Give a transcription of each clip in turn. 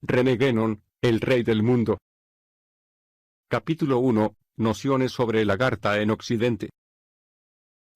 René Guénon, el rey del mundo. Capítulo 1. Nociones sobre el Agartha en Occidente.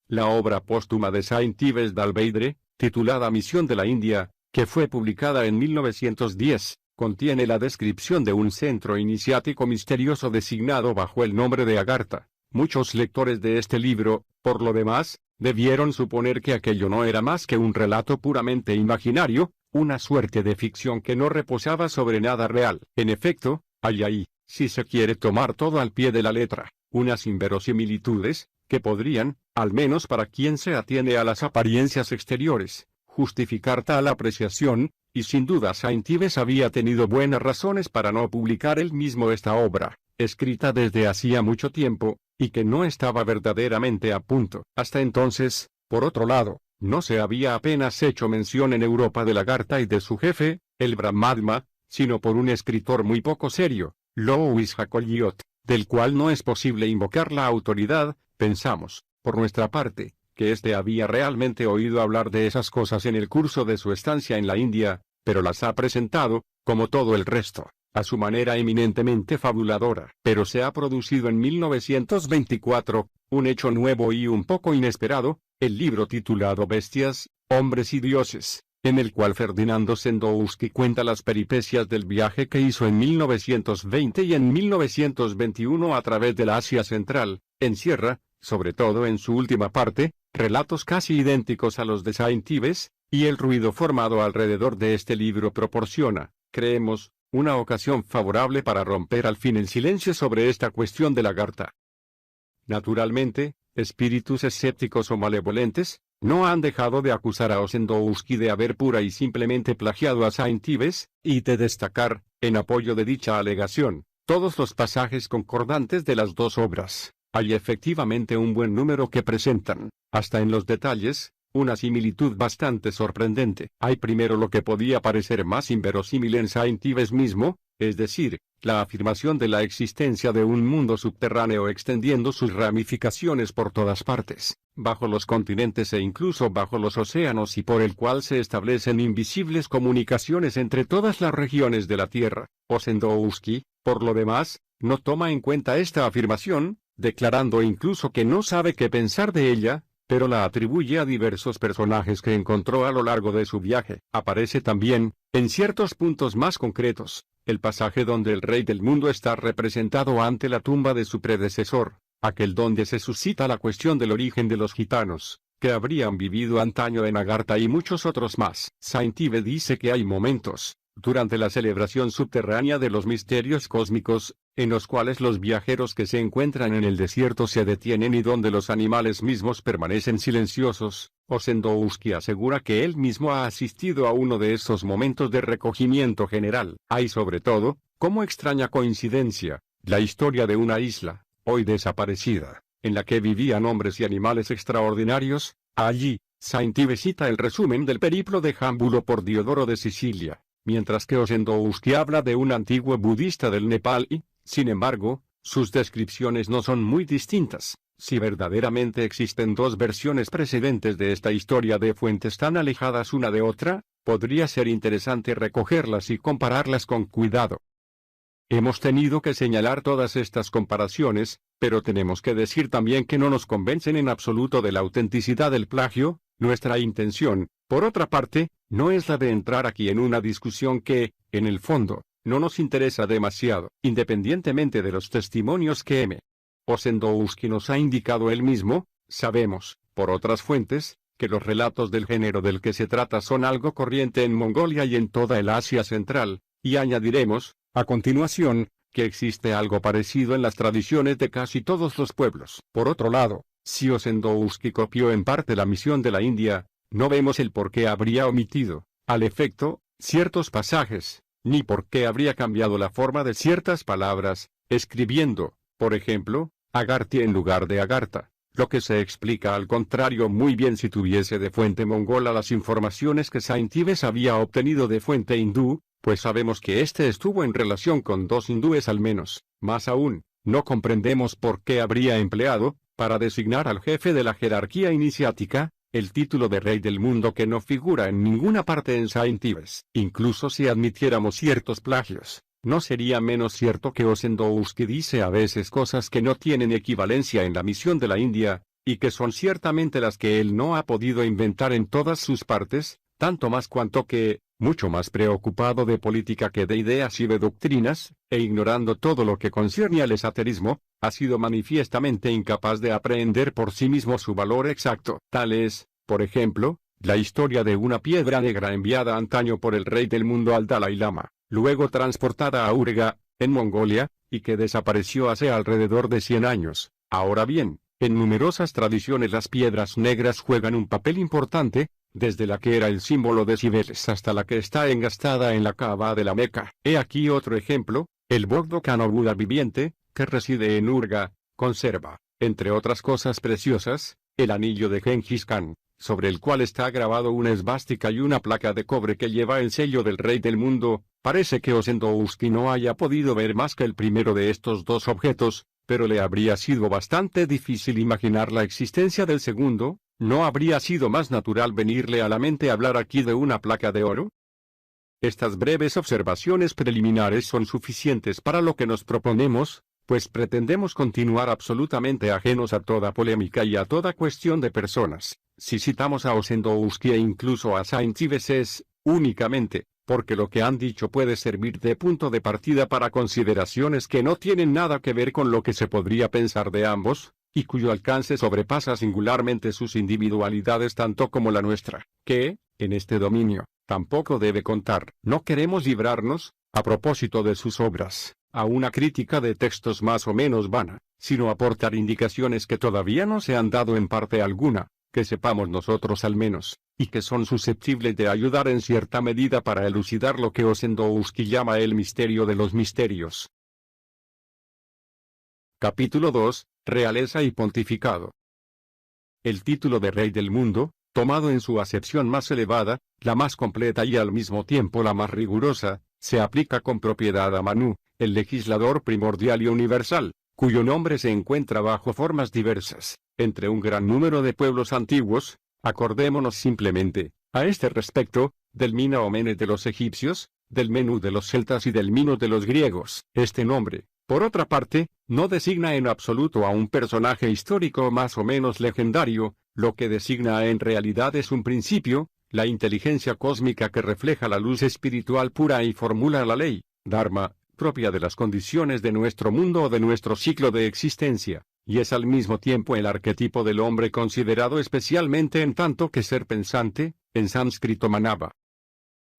La obra póstuma de Saint-Yves d'Albedre, titulada Misión de la India, que fue publicada en 1910, contiene la descripción de un centro iniciático misterioso designado bajo el nombre de Agartha. Muchos lectores de este libro, por lo demás, debieron suponer que aquello no era más que un relato puramente imaginario, una suerte de ficción que no reposaba sobre nada real. En efecto, hay ahí, si se quiere tomar todo al pie de la letra, unas inverosimilitudes, que podrían, al menos para quien se atiene a las apariencias exteriores, justificar tal apreciación, y sin duda Saint-Yves había tenido buenas razones para no publicar él mismo esta obra, escrita desde hacía mucho tiempo, y que no estaba verdaderamente a punto. Hasta entonces, por otro lado, no se había apenas hecho mención en Europa del Agartha y de su jefe, el Brahmadma, sino por un escritor muy poco serio, Louis Jacoliot, del cual no es posible invocar la autoridad. Pensamos, por nuestra parte, que éste había realmente oído hablar de esas cosas en el curso de su estancia en la India, pero las ha presentado, como todo el resto, a su manera eminentemente fabuladora. Pero se ha producido en 1924, un hecho nuevo y un poco inesperado, el libro titulado Bestias, Hombres y Dioses, en el cual Ferdinando Sendowski cuenta las peripecias del viaje que hizo en 1920 y en 1921 a través de la Asia Central. Encierra, sobre todo en su última parte, relatos casi idénticos a los de Saint-Yves, y el ruido formado alrededor de este libro proporciona, creemos, una ocasión favorable para romper al fin el silencio sobre esta cuestión del Agartha. Naturalmente, espíritus escépticos o malevolentes, no han dejado de acusar a Ossendowski de haber pura y simplemente plagiado a Saint-Yves, y de destacar, en apoyo de dicha alegación, todos los pasajes concordantes de las dos obras. Hay efectivamente un buen número que presentan, hasta en los detalles, una similitud bastante sorprendente. Hay primero lo que podía parecer más inverosímil en Saint-Yves mismo, es decir, la afirmación de la existencia de un mundo subterráneo extendiendo sus ramificaciones por todas partes, bajo los continentes e incluso bajo los océanos, y por el cual se establecen invisibles comunicaciones entre todas las regiones de la Tierra. Ossendowski, por lo demás, no toma en cuenta esta afirmación, declarando incluso que no sabe qué pensar de ella, pero la atribuye a diversos personajes que encontró a lo largo de su viaje. Aparece también, en ciertos puntos más concretos, el pasaje donde el rey del mundo está representado ante la tumba de su predecesor, aquel donde se suscita la cuestión del origen de los gitanos, que habrían vivido antaño en Agartha, y muchos otros más. Saint-Yves dice que hay momentos, durante la celebración subterránea de los misterios cósmicos, en los cuales los viajeros que se encuentran en el desierto se detienen y donde los animales mismos permanecen silenciosos. Ossendowski asegura que él mismo ha asistido a uno de esos momentos de recogimiento general. Hay sobre todo, como extraña coincidencia, la historia de una isla, hoy desaparecida, en la que vivían hombres y animales extraordinarios. Allí, Saint-Yves cita el resumen del periplo de Jámbulo por Diodoro de Sicilia, mientras que Ossendowski habla de un antiguo budista del Nepal y, sin embargo, sus descripciones no son muy distintas. Si verdaderamente existen dos versiones precedentes de esta historia de fuentes tan alejadas una de otra, podría ser interesante recogerlas y compararlas con cuidado. Hemos tenido que señalar todas estas comparaciones, pero tenemos que decir también que no nos convencen en absoluto de la autenticidad del plagio. Nuestra intención, por otra parte, no es la de entrar aquí en una discusión que, en el fondo, no nos interesa demasiado. Independientemente de los testimonios que M. Ossendowski nos ha indicado él mismo, sabemos, por otras fuentes, que los relatos del género del que se trata son algo corriente en Mongolia y en toda el Asia Central, y añadiremos, a continuación, que existe algo parecido en las tradiciones de casi todos los pueblos. Por otro lado, si Ossendowski copió en parte la misión de la India, no vemos el por qué habría omitido, al efecto, ciertos pasajes, ni por qué habría cambiado la forma de ciertas palabras, escribiendo, por ejemplo, Agartha en lugar de Agartha, lo que se explica al contrario muy bien si tuviese de fuente mongola las informaciones que Saint-Yves había obtenido de fuente hindú, pues sabemos que éste estuvo en relación con dos hindúes al menos. Más aún, no comprendemos por qué habría empleado, para designar al jefe de la jerarquía iniciática, el título de rey del mundo que no figura en ninguna parte en Saint Ives. Incluso si admitiéramos ciertos plagios, no sería menos cierto que Osendousky dice a veces cosas que no tienen equivalencia en la misión de la India, y que son ciertamente las que él no ha podido inventar en todas sus partes, tanto más cuanto que, mucho más preocupado de política que de ideas y de doctrinas, e ignorando todo lo que concierne al esoterismo, ha sido manifiestamente incapaz de aprehender por sí mismo su valor exacto. Tal es, por ejemplo, la historia de una piedra negra enviada antaño por el rey del mundo al Dalai Lama, luego transportada a Urga, en Mongolia, y que desapareció hace alrededor de 100 años. Ahora bien, en numerosas tradiciones las piedras negras juegan un papel importante, desde la que era el símbolo de Cibeles hasta la que está engastada en la Kaaba de la Meca. He aquí otro ejemplo: el Bogdo-Khan o Buda viviente, que reside en Urga, conserva, entre otras cosas preciosas, el anillo de Genghis Khan, sobre el cual está grabado una esvástica y una placa de cobre que lleva el sello del rey del mundo. Parece que Osendousky no haya podido ver más que el primero de estos dos objetos, pero le habría sido bastante difícil imaginar la existencia del segundo. ¿No habría sido más natural venirle a la mente hablar aquí de una placa de oro? Estas breves observaciones preliminares son suficientes para lo que nos proponemos, pues pretendemos continuar absolutamente ajenos a toda polémica y a toda cuestión de personas. Si citamos a Osendousky e incluso a Saint Ives es, únicamente, porque lo que han dicho puede servir de punto de partida para consideraciones que no tienen nada que ver con lo que se podría pensar de ambos, y cuyo alcance sobrepasa singularmente sus individualidades tanto como la nuestra, que, en este dominio, tampoco debe contar. No queremos librarnos, a propósito de sus obras, a una crítica de textos más o menos vana, sino aportar indicaciones que todavía no se han dado en parte alguna, que sepamos nosotros al menos, y que son susceptibles de ayudar en cierta medida para elucidar lo que Osendousky llama el misterio de los misterios. Capítulo 2. Realeza y pontificado. El título de rey del mundo, tomado en su acepción más elevada, la más completa y al mismo tiempo la más rigurosa, se aplica con propiedad a Manu, el legislador primordial y universal, cuyo nombre se encuentra bajo formas diversas, entre un gran número de pueblos antiguos. Acordémonos simplemente, a este respecto, del Mina o Mene de los egipcios, del Menú de los celtas y del Minos de los griegos. Este nombre, por otra parte, no designa en absoluto a un personaje histórico más o menos legendario. Lo que designa en realidad es un principio, la inteligencia cósmica que refleja la luz espiritual pura y formula la ley, Dharma, propia de las condiciones de nuestro mundo o de nuestro ciclo de existencia, y es al mismo tiempo el arquetipo del hombre considerado especialmente en tanto que ser pensante, en sánscrito manava.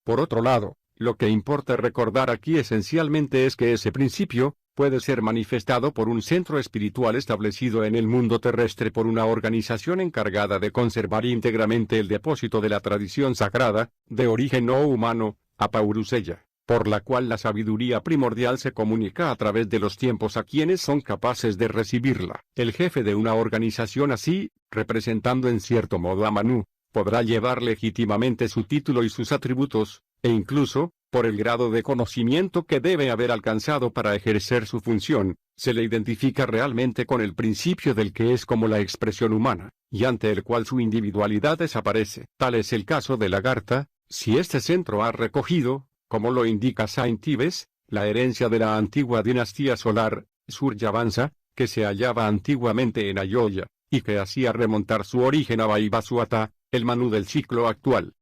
Por otro lado, lo que importa recordar aquí esencialmente es que ese principio puede ser manifestado por un centro espiritual establecido en el mundo terrestre por una organización encargada de conservar íntegramente el depósito de la tradición sagrada, de origen no humano, Apauruseya, por la cual la sabiduría primordial se comunica a través de los tiempos a quienes son capaces de recibirla. El jefe de una organización así, representando en cierto modo a Manu, podrá llevar legítimamente su título y sus atributos, e incluso, por el grado de conocimiento que debe haber alcanzado para ejercer su función, se le identifica realmente con el principio del que es como la expresión humana, y ante el cual su individualidad desaparece. Tal es el caso de Lagartha. Si este centro ha recogido, como lo indica Saint Ives, la herencia de la antigua dinastía solar, Suryavansa, que se hallaba antiguamente en Ayodhya, y que hacía remontar su origen a Vaivasvata, el Manu del ciclo actual.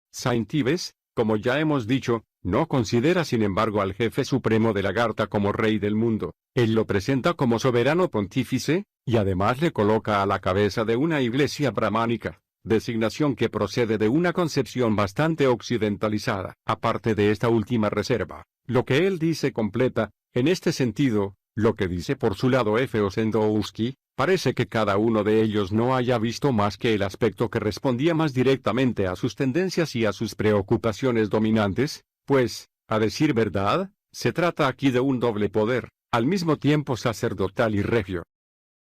Saint Ives, como ya hemos dicho, no considera sin embargo al jefe supremo de Lagartha como rey del mundo. Él lo presenta como soberano pontífice, y además le coloca a la cabeza de una iglesia brahmánica, designación que procede de una concepción bastante occidentalizada. Aparte de esta última reserva, lo que él dice completa, en este sentido, lo que dice por su lado F. Osendousky. Parece que cada uno de ellos no haya visto más que el aspecto que respondía más directamente a sus tendencias y a sus preocupaciones dominantes, pues, a decir verdad, se trata aquí de un doble poder, al mismo tiempo sacerdotal y regio.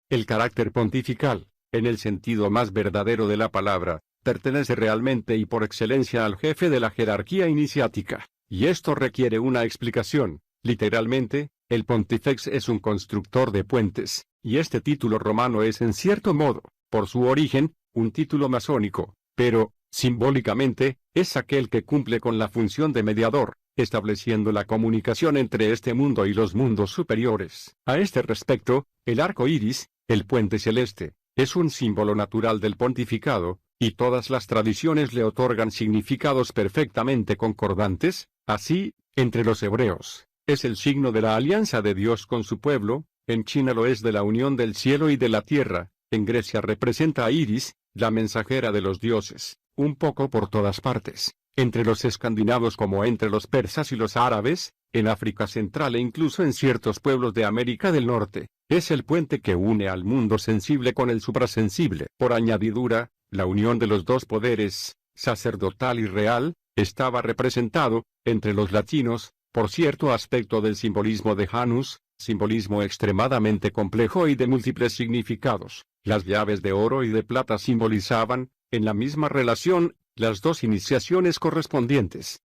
El carácter pontifical, en el sentido más verdadero de la palabra, pertenece realmente y por excelencia al jefe de la jerarquía iniciática, y esto requiere una explicación. Literalmente, el pontifex es un constructor de puentes, y este título romano es en cierto modo, por su origen, un título masónico, pero, simbólicamente, es aquel que cumple con la función de mediador, estableciendo la comunicación entre este mundo y los mundos superiores. A este respecto, el arco iris, el puente celeste, es un símbolo natural del pontificado, y todas las tradiciones le otorgan significados perfectamente concordantes. Así, entre los hebreos, es el signo de la alianza de Dios con su pueblo; en China lo es de la unión del cielo y de la tierra; en Grecia representa a Iris, la mensajera de los dioses, un poco por todas partes; entre los escandinavos como entre los persas y los árabes, en África Central e incluso en ciertos pueblos de América del Norte, es el puente que une al mundo sensible con el suprasensible. Por añadidura, la unión de los dos poderes, sacerdotal y real, estaba representado, entre los latinos, por cierto aspecto del simbolismo de Janus, simbolismo extremadamente complejo y de múltiples significados. Las llaves de oro y de plata simbolizaban, en la misma relación, las dos iniciaciones correspondientes.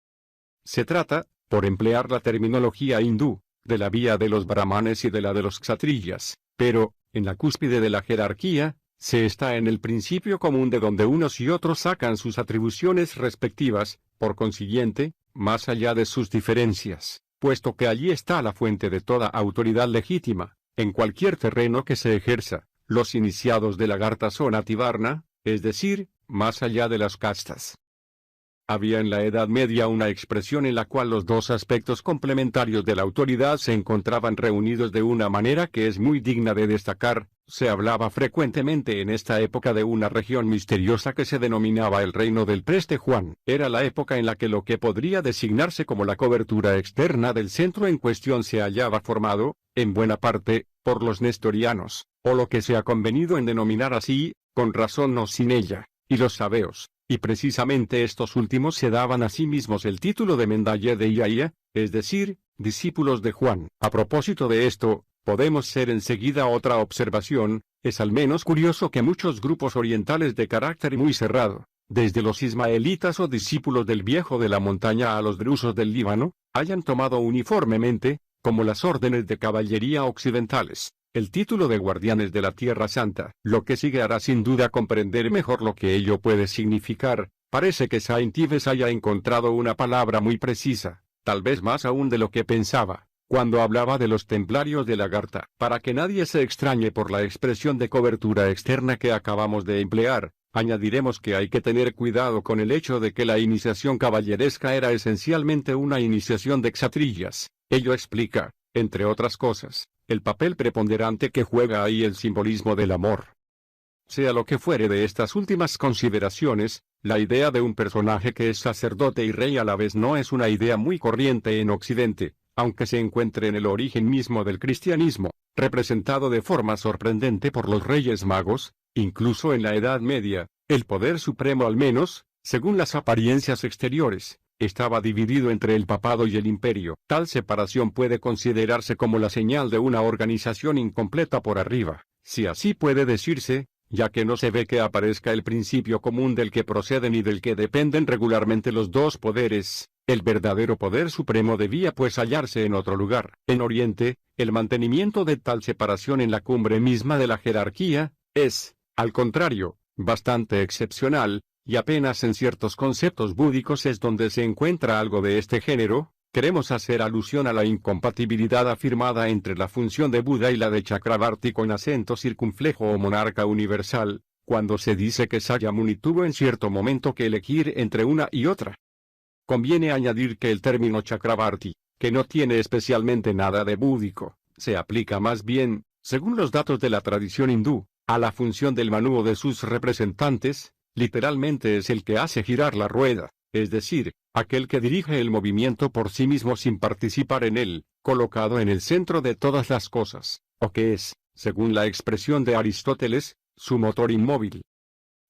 Se trata, por emplear la terminología hindú, de la vía de los brahmanes y de la de los kshatriyas, pero, en la cúspide de la jerarquía, se está en el principio común de donde unos y otros sacan sus atribuciones respectivas; por consiguiente, más allá de sus diferencias, puesto que allí está la fuente de toda autoridad legítima, en cualquier terreno que se ejerza, los iniciados de la Garta son ativarna, es decir, más allá de las castas. Había en la Edad Media una expresión en la cual los dos aspectos complementarios de la autoridad se encontraban reunidos de una manera que es muy digna de destacar. Se hablaba frecuentemente en esta época de una región misteriosa que se denominaba el reino del preste Juan. Era la época en la que lo que podría designarse como la cobertura externa del centro en cuestión se hallaba formado, en buena parte, por los nestorianos, o lo que se ha convenido en denominar así, con razón no sin ella, y los sabeos. Y precisamente estos últimos se daban a sí mismos el título de Mendaye de Iaia, es decir, discípulos de Juan. A propósito de esto, podemos hacer enseguida otra observación. Es al menos curioso que muchos grupos orientales de carácter muy cerrado, desde los ismaelitas o discípulos del viejo de la montaña a los drusos del Líbano, hayan tomado uniformemente, como las órdenes de caballería occidentales, el título de guardianes de la Tierra Santa. Lo que sigue hará sin duda comprender mejor lo que ello puede significar. Parece que Saint-Yves haya encontrado una palabra muy precisa, tal vez más aún de lo que pensaba, cuando hablaba de los templarios de la Garta. Para que nadie se extrañe por la expresión de cobertura externa que acabamos de emplear, añadiremos que hay que tener cuidado con el hecho de que la iniciación caballeresca era esencialmente una iniciación de kshatriyas. Ello explica, entre otras cosas, el papel preponderante que juega ahí el simbolismo del amor. Sea lo que fuere de estas últimas consideraciones, la idea de un personaje que es sacerdote y rey a la vez no es una idea muy corriente en Occidente, aunque se encuentre en el origen mismo del cristianismo, representado de forma sorprendente por los Reyes Magos. Incluso en la Edad Media, el poder supremo, al menos, según las apariencias exteriores, estaba dividido entre el papado y el imperio. Tal separación puede considerarse como la señal de una organización incompleta por arriba, si así puede decirse, ya que no se ve que aparezca el principio común del que proceden y del que dependen regularmente los dos poderes. El verdadero poder supremo debía pues hallarse en otro lugar. En Oriente, el mantenimiento de tal separación en la cumbre misma de la jerarquía, es, al contrario, bastante excepcional, y apenas en ciertos conceptos búdicos es donde se encuentra algo de este género. Queremos hacer alusión a la incompatibilidad afirmada entre la función de Buda y la de Chakrabarti con acento circunflejo o monarca universal, cuando se dice que Sakyamuni tuvo en cierto momento que elegir entre una y otra. Conviene añadir que el término Chakrabarti, que no tiene especialmente nada de búdico, se aplica más bien, según los datos de la tradición hindú, a la función del Manu o de sus representantes. Literalmente es el que hace girar la rueda, es decir, aquel que dirige el movimiento por sí mismo sin participar en él, colocado en el centro de todas las cosas, o que es, según la expresión de Aristóteles, su motor inmóvil.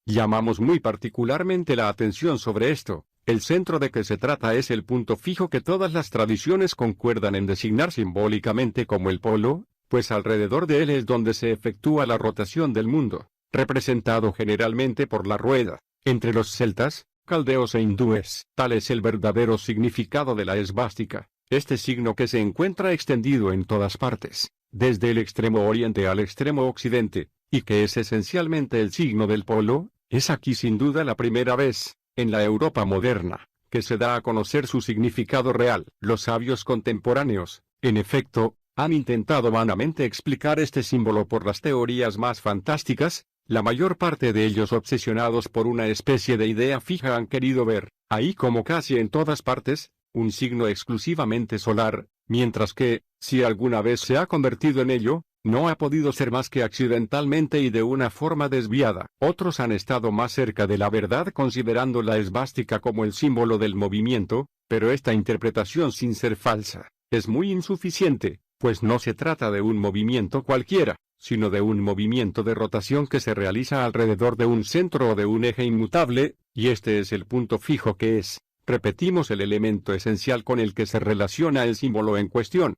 Llamamos muy particularmente la atención sobre esto. El centro de que se trata es el punto fijo que todas las tradiciones concuerdan en designar simbólicamente como el polo, pues alrededor de él es donde se efectúa la rotación del mundo, representado generalmente por la rueda. Entre los celtas, caldeos e hindúes, tal es el verdadero significado de la esvástica, este signo que se encuentra extendido en todas partes, desde el extremo oriente al extremo occidente, y que es esencialmente el signo del polo. Es aquí sin duda la primera vez, en la Europa moderna, que se da a conocer su significado real. Los sabios contemporáneos, en efecto, han intentado vanamente explicar este símbolo por las teorías más fantásticas. La mayor parte de ellos obsesionados por una especie de idea fija han querido ver, ahí como casi en todas partes, un signo exclusivamente solar, mientras que, si alguna vez se ha convertido en ello, no ha podido ser más que accidentalmente y de una forma desviada. Otros han estado más cerca de la verdad considerando la esvástica como el símbolo del movimiento, pero esta interpretación, sin ser falsa, es muy insuficiente, pues no se trata de un movimiento cualquiera, sino de un movimiento de rotación que se realiza alrededor de un centro o de un eje inmutable, y este es el punto fijo que es, repetimos, el elemento esencial con el que se relaciona el símbolo en cuestión.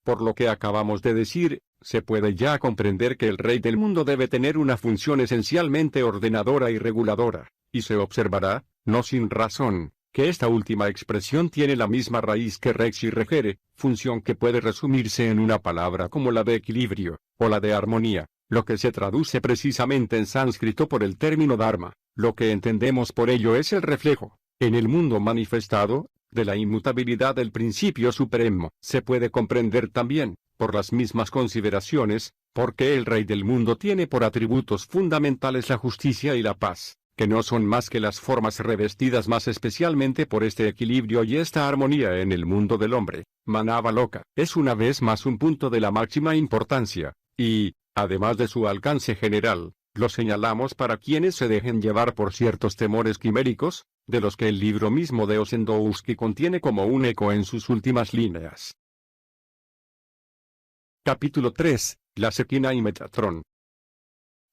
Por lo que acabamos de decir, se puede ya comprender que el Rey del mundo debe tener una función esencialmente ordenadora y reguladora, y se observará, no sin razón, que esta última expresión tiene la misma raíz que rex y regere, función que puede resumirse en una palabra como la de equilibrio, o la de armonía, lo que se traduce precisamente en sánscrito por el término dharma. Lo que entendemos por ello es el reflejo, en el mundo manifestado, de la inmutabilidad del principio supremo. Se puede comprender también, por las mismas consideraciones, porque el Rey del mundo tiene por atributos fundamentales la justicia y la paz, que no son más que las formas revestidas más especialmente por este equilibrio y esta armonía en el mundo del hombre. Manavaloka es una vez más un punto de la máxima importancia, y, además de su alcance general, lo señalamos para quienes se dejen llevar por ciertos temores quiméricos, de los que el libro mismo de Ossendowski contiene como un eco en sus últimas líneas. Capítulo 3. La Shekinah y Metatron.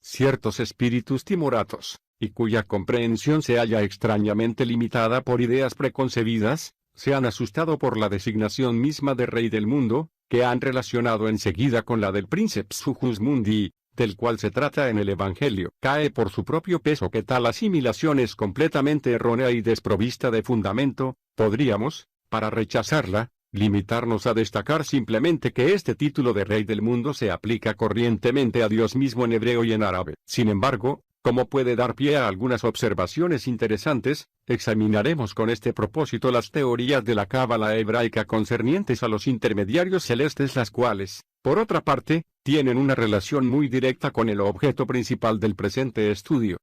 Ciertos espíritus timoratos, y cuya comprensión se halla extrañamente limitada por ideas preconcebidas, se han asustado por la designación misma de Rey del mundo, que han relacionado enseguida con la del Princeps Hujus Mundi, del cual se trata en el Evangelio. Cae por su propio peso que tal asimilación es completamente errónea y desprovista de fundamento. Podríamos, para rechazarla, limitarnos a destacar simplemente que este título de Rey del mundo se aplica corrientemente a Dios mismo en hebreo y en árabe. Sin embargo, como puede dar pie a algunas observaciones interesantes, examinaremos con este propósito las teorías de la cábala hebraica concernientes a los intermediarios celestes, las cuales, por otra parte, tienen una relación muy directa con el objeto principal del presente estudio.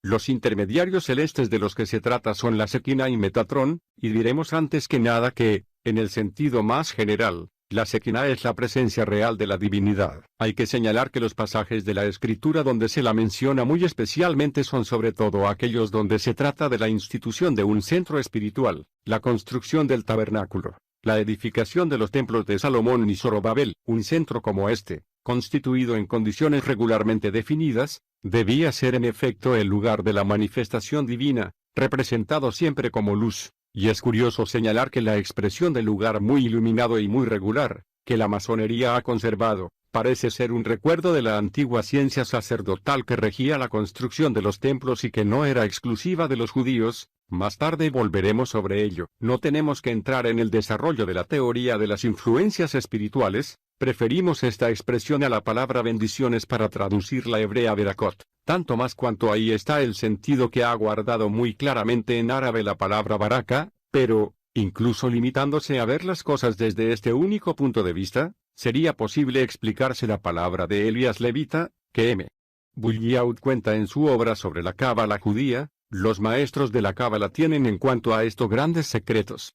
Los intermediarios celestes de los que se trata son la Shekinah y Metatron, y diremos antes que nada que, en el sentido más general, la Shekinah es la presencia real de la divinidad. Hay que señalar que los pasajes de la Escritura donde se la menciona muy especialmente son sobre todo aquellos donde se trata de la institución de un centro espiritual, la construcción del tabernáculo, la edificación de los templos de Salomón y Zorobabel. Un centro como este, constituido en condiciones regularmente definidas, debía ser en efecto el lugar de la manifestación divina, representado siempre como luz. Y es curioso señalar que la expresión de lugar muy iluminado y muy regular, que la masonería ha conservado, parece ser un recuerdo de la antigua ciencia sacerdotal que regía la construcción de los templos y que no era exclusiva de los judíos. Más tarde volveremos sobre ello. No tenemos que entrar en el desarrollo de la teoría de las influencias espirituales. Preferimos esta expresión a la palabra bendiciones para traducir la hebrea berakot, tanto más cuanto ahí está el sentido que ha guardado muy claramente en árabe la palabra baraka, pero, incluso limitándose a ver las cosas desde este único punto de vista, sería posible explicarse la palabra de Elías Levita, que M. Bulliaud cuenta en su obra sobre la cábala judía. Los maestros de la cábala tienen en cuanto a esto grandes secretos.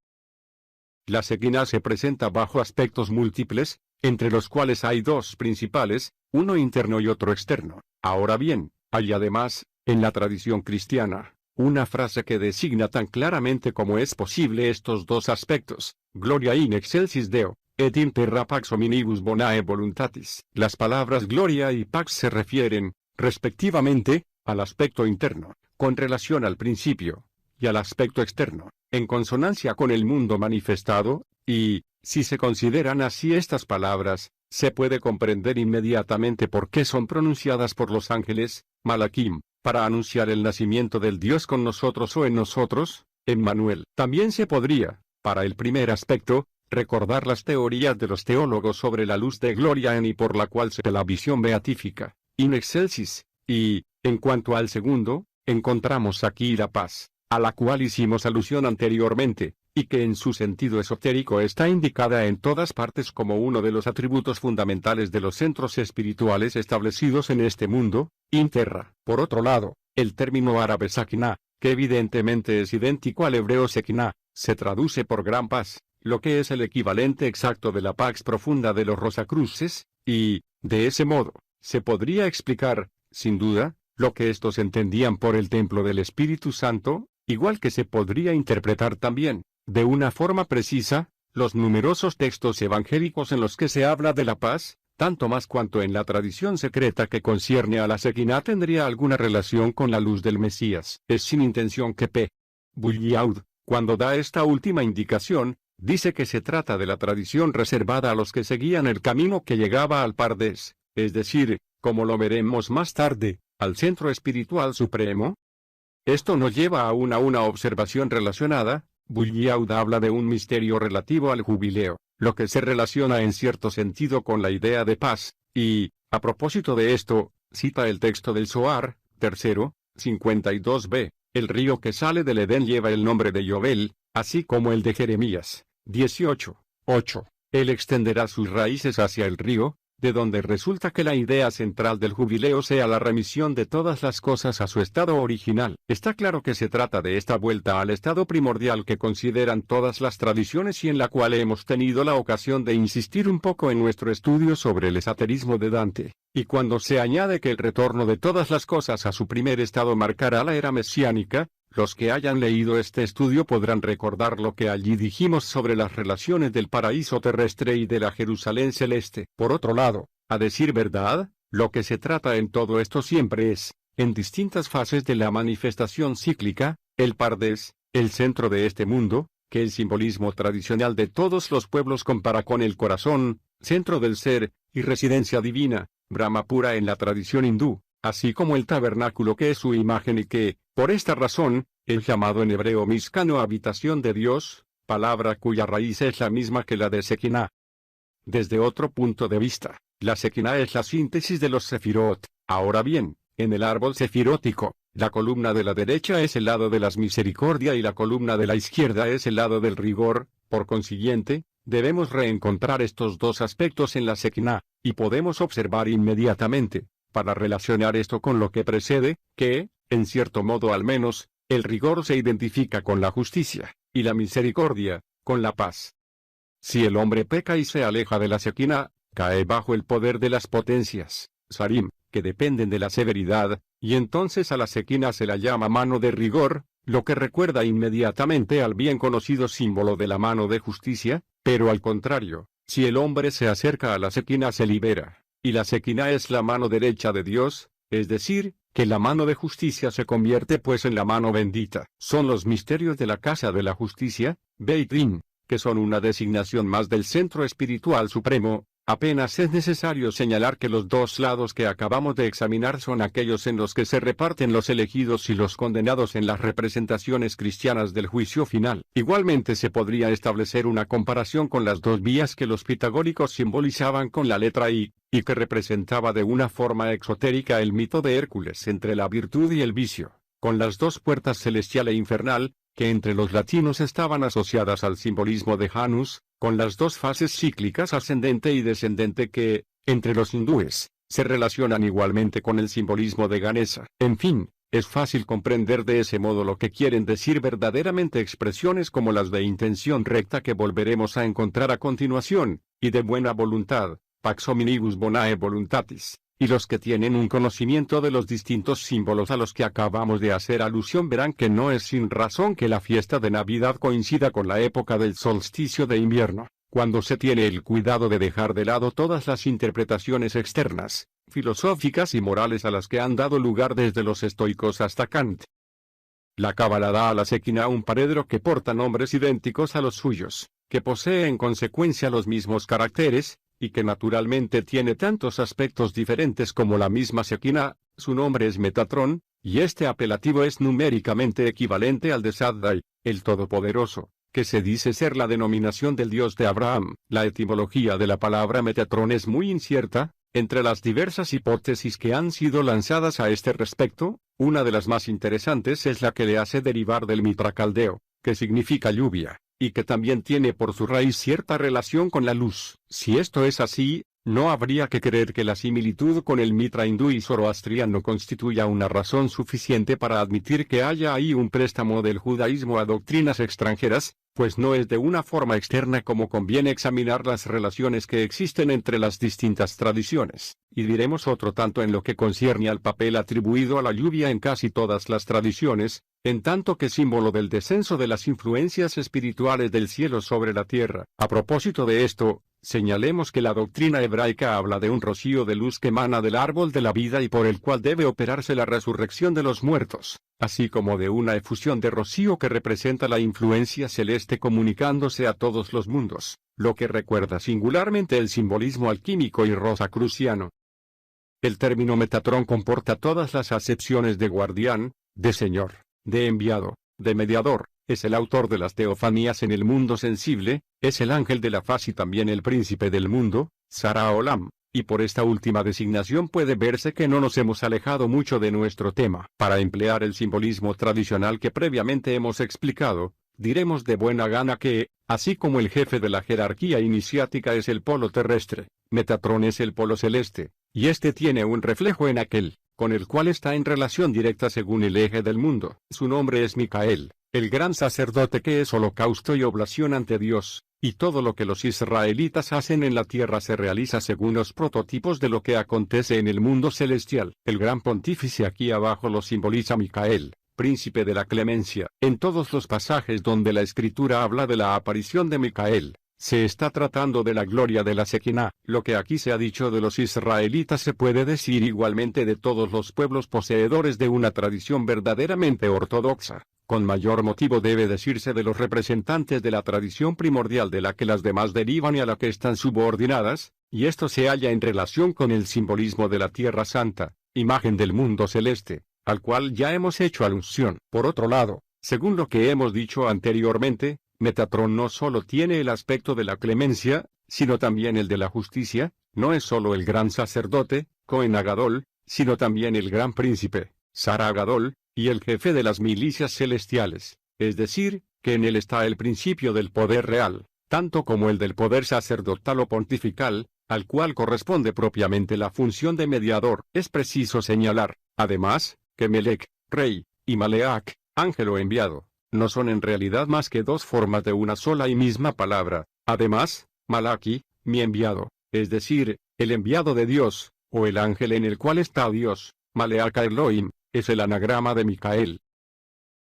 La Shekinah se presenta bajo aspectos múltiples, entre los cuales hay dos principales, uno interno y otro externo. Ahora bien, hay además, en la tradición cristiana, una frase que designa tan claramente como es posible estos dos aspectos: Gloria in excelsis Deo, et in terra pax hominibus bonae voluntatis. Las palabras gloria y pax se refieren, respectivamente, al aspecto interno, con relación al principio, y al aspecto externo, en consonancia con el mundo manifestado, y, si se consideran así estas palabras, se puede comprender inmediatamente por qué son pronunciadas por los ángeles, Malaquim, para anunciar el nacimiento del Dios con nosotros o en nosotros, Emmanuel. También se podría, para el primer aspecto, recordar las teorías de los teólogos sobre la luz de gloria en y por la cual se la visión beatífica, in excelsis, y, En cuanto al segundo, encontramos aquí la paz, a la cual hicimos alusión anteriormente, y que en su sentido esotérico está indicada en todas partes como uno de los atributos fundamentales de los centros espirituales establecidos en este mundo, interra. Por otro lado, el término árabe sakiná, que evidentemente es idéntico al hebreo sekiná, se traduce por gran paz, lo que es el equivalente exacto de la pax profunda de los Rosacruces, y, de ese modo, se podría explicar, sin duda, lo que estos entendían por el templo del Espíritu Santo, igual que se podría interpretar también, de una forma precisa, los numerosos textos evangélicos en los que se habla de la paz, tanto más cuanto en la tradición secreta que concierne a la Sequiná tendría alguna relación con la luz del Mesías. Es sin intención que P. Bulliaud, cuando da esta última indicación, dice que se trata de la tradición reservada a los que seguían el camino que llegaba al Pardes, es decir, como lo veremos más tarde, al centro espiritual supremo. Esto nos lleva a una observación relacionada. Bulliaud habla de un misterio relativo al jubileo, lo que se relaciona en cierto sentido con la idea de paz, y, a propósito de esto, cita el texto del Zohar, 52b, el río que sale del Edén lleva el nombre de Yobel, así como el de Jeremías, 18:8. Él extenderá sus raíces hacia el río, de donde resulta que la idea central del jubileo sea la remisión de todas las cosas a su estado original. Está claro que se trata de esta vuelta al estado primordial que consideran todas las tradiciones y en la cual hemos tenido la ocasión de insistir un poco en nuestro estudio sobre el esoterismo de Dante, y cuando se añade que el retorno de todas las cosas a su primer estado marcará la era mesiánica, los que hayan leído este estudio podrán recordar lo que allí dijimos sobre las relaciones del paraíso terrestre y de la Jerusalén celeste. Por otro lado, a decir verdad, lo que se trata en todo esto siempre es, en distintas fases de la manifestación cíclica, el Pardes, el centro de este mundo, que el simbolismo tradicional de todos los pueblos compara con el corazón, centro del ser, y residencia divina, Brahmapura en la tradición hindú, así como el tabernáculo que es su imagen y que, por esta razón, es llamado en hebreo Mishkan o habitación de Dios, palabra cuya raíz es la misma que la de Sequiná. Desde otro punto de vista, la Sequiná es la síntesis de los sefirot. Ahora bien, en el árbol sefirótico, la columna de la derecha es el lado de las misericordia y la columna de la izquierda es el lado del rigor. Por consiguiente, debemos reencontrar estos dos aspectos en la Sequiná, y podemos observar inmediatamente, para relacionar esto con lo que precede, que, en cierto modo al menos, el rigor se identifica con la justicia, y la misericordia, con la paz. Si el hombre peca y se aleja de la Sequiná, cae bajo el poder de las potencias, Sarim, que dependen de la severidad, y entonces a la Sequiná se la llama mano de rigor, lo que recuerda inmediatamente al bien conocido símbolo de la mano de justicia, pero al contrario, si el hombre se acerca a la Sequiná se libera, y la Sequiná es la mano derecha de Dios, es decir, que la mano de justicia se convierte pues en la mano bendita. Son los misterios de la casa de la justicia, Beit Din, que son una designación más del centro espiritual supremo. Apenas es necesario señalar que los dos lados que acabamos de examinar son aquellos en los que se reparten los elegidos y los condenados en las representaciones cristianas del juicio final. Igualmente se podría establecer una comparación con las dos vías que los pitagóricos simbolizaban con la letra I, y que representaba de una forma exotérica el mito de Hércules entre la virtud y el vicio, con las dos puertas celestial e infernal, que entre los latinos estaban asociadas al simbolismo de Janus, con las dos fases cíclicas ascendente y descendente que, entre los hindúes, se relacionan igualmente con el simbolismo de Ganesa. En fin, es fácil comprender de ese modo lo que quieren decir verdaderamente expresiones como las de intención recta que volveremos a encontrar a continuación, y de buena voluntad, pax hominibus bonae voluntatis, y los que tienen un conocimiento de los distintos símbolos a los que acabamos de hacer alusión verán que no es sin razón que la fiesta de Navidad coincida con la época del solsticio de invierno, cuando se tiene el cuidado de dejar de lado todas las interpretaciones externas, filosóficas y morales a las que han dado lugar desde los estoicos hasta Kant. La Cábala da a la Sequiná un paredro que porta nombres idénticos a los suyos, que posee en consecuencia los mismos caracteres, y que naturalmente tiene tantos aspectos diferentes como la misma Sequiná. Su nombre es Metatrón, y este apelativo es numéricamente equivalente al de Shaddai, el Todopoderoso, que se dice ser la denominación del Dios de Abraham. La etimología de la palabra Metatrón es muy incierta, Entre las diversas hipótesis que han sido lanzadas a este respecto, una de las más interesantes es la que le hace derivar del mitra caldeo, que significa lluvia, y que también tiene por su raíz cierta relación con la luz. Si esto es así, no habría que creer que la similitud con el mitra hindú y zoroastriano constituya una razón suficiente para admitir que haya ahí un préstamo del judaísmo a doctrinas extranjeras, pues no es de una forma externa como conviene examinar las relaciones que existen entre las distintas tradiciones, y diremos otro tanto en lo que concierne al papel atribuido a la lluvia en casi todas las tradiciones, en tanto que símbolo del descenso de las influencias espirituales del cielo sobre la tierra. A propósito de esto, señalemos que la doctrina hebraica habla de un rocío de luz que emana del árbol de la vida y por el cual debe operarse la resurrección de los muertos, así como de una efusión de rocío que representa la influencia celeste comunicándose a todos los mundos, lo que recuerda singularmente el simbolismo alquímico y rosacruciano. El término Metatrón comporta todas las acepciones de guardián, de señor, de enviado, de mediador. Es el autor de las teofanías en el mundo sensible, es el ángel de la faz y también el príncipe del mundo, Sara Olam, y por esta última designación puede verse que no nos hemos alejado mucho de nuestro tema. Para emplear el simbolismo tradicional que previamente hemos explicado, diremos de buena gana que, así como el jefe de la jerarquía iniciática es el polo terrestre, Metatrón es el polo celeste, y este tiene un reflejo en aquel, con el cual está en relación directa según el eje del mundo. Su nombre es Micael, el gran sacerdote que es holocausto y oblación ante Dios, y todo lo que los israelitas hacen en la tierra se realiza según los prototipos de lo que acontece en el mundo celestial. El gran pontífice aquí abajo lo simboliza Micael, príncipe de la clemencia. En todos los pasajes donde la escritura habla de la aparición de Micael, se está tratando de la gloria de la Shekinah. Lo que aquí se ha dicho de los israelitas se puede decir igualmente de todos los pueblos poseedores de una tradición verdaderamente ortodoxa. Con mayor motivo debe decirse de los representantes de la tradición primordial de la que las demás derivan y a la que están subordinadas, y esto se halla en relación con el simbolismo de la Tierra Santa, imagen del mundo celeste, al cual ya hemos hecho alusión. Por otro lado, según lo que hemos dicho anteriormente, Metatrón no solo tiene el aspecto de la clemencia, sino también el de la justicia. No es solo el gran sacerdote, Cohen Agadol, sino también el gran príncipe, Sara Agadol, y el jefe de las milicias celestiales, es decir, que en él está el principio del poder real, tanto como el del poder sacerdotal o pontifical, al cual corresponde propiamente la función de mediador. Es preciso señalar, además, que Melech, rey, y Maleach, ángel o enviado, no son en realidad más que dos formas de una sola y misma palabra. Además, Malaki, mi enviado, es decir, el enviado de Dios, o el ángel en el cual está Dios, Maleach Elohim, es el anagrama de Micael.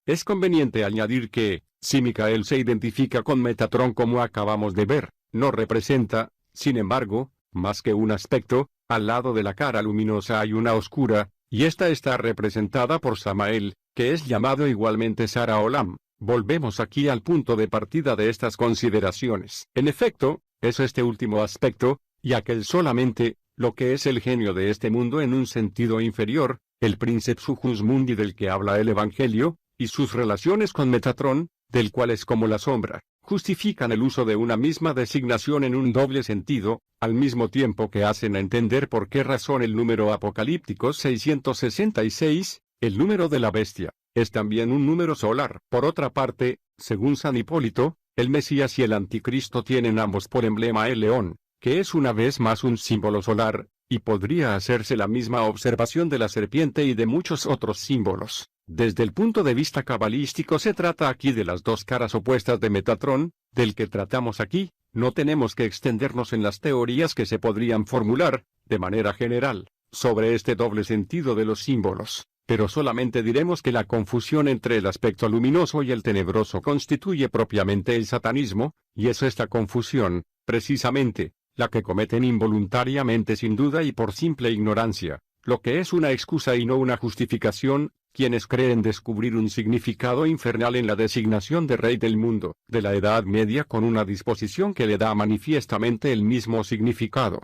Es conveniente añadir que, si Micael se identifica con Metatrón como acabamos de ver, no representa, sin embargo, más que un aspecto. Al lado de la cara luminosa hay una oscura, y esta está representada por Samael, que es llamado igualmente Sara Olam. Volvemos aquí al punto de partida de estas consideraciones. En efecto, es este último aspecto, y aquel solamente, lo que es el genio de este mundo en un sentido inferior, el Princeps Hujus Mundi del que habla el Evangelio, y sus relaciones con Metatrón, del cual es como la sombra, justifican el uso de una misma designación en un doble sentido, al mismo tiempo que hacen a entender por qué razón el número apocalíptico 666, el número de la bestia, es también un número solar. Por otra parte, según San Hipólito, el Mesías y el Anticristo tienen ambos por emblema el león, que es una vez más un símbolo solar, y podría hacerse la misma observación de la serpiente y de muchos otros símbolos. Desde el punto de vista cabalístico se trata aquí de las dos caras opuestas de Metatrón, del que tratamos aquí. No tenemos que extendernos en las teorías que se podrían formular, de manera general, sobre este doble sentido de los símbolos, pero solamente diremos que la confusión entre el aspecto luminoso y el tenebroso constituye propiamente el satanismo, y es esta confusión, precisamente, la que cometen involuntariamente sin duda y por simple ignorancia, lo que es una excusa y no una justificación, quienes creen descubrir un significado infernal en la designación de rey del mundo, de la Edad Media con una disposición que le da manifiestamente el mismo significado.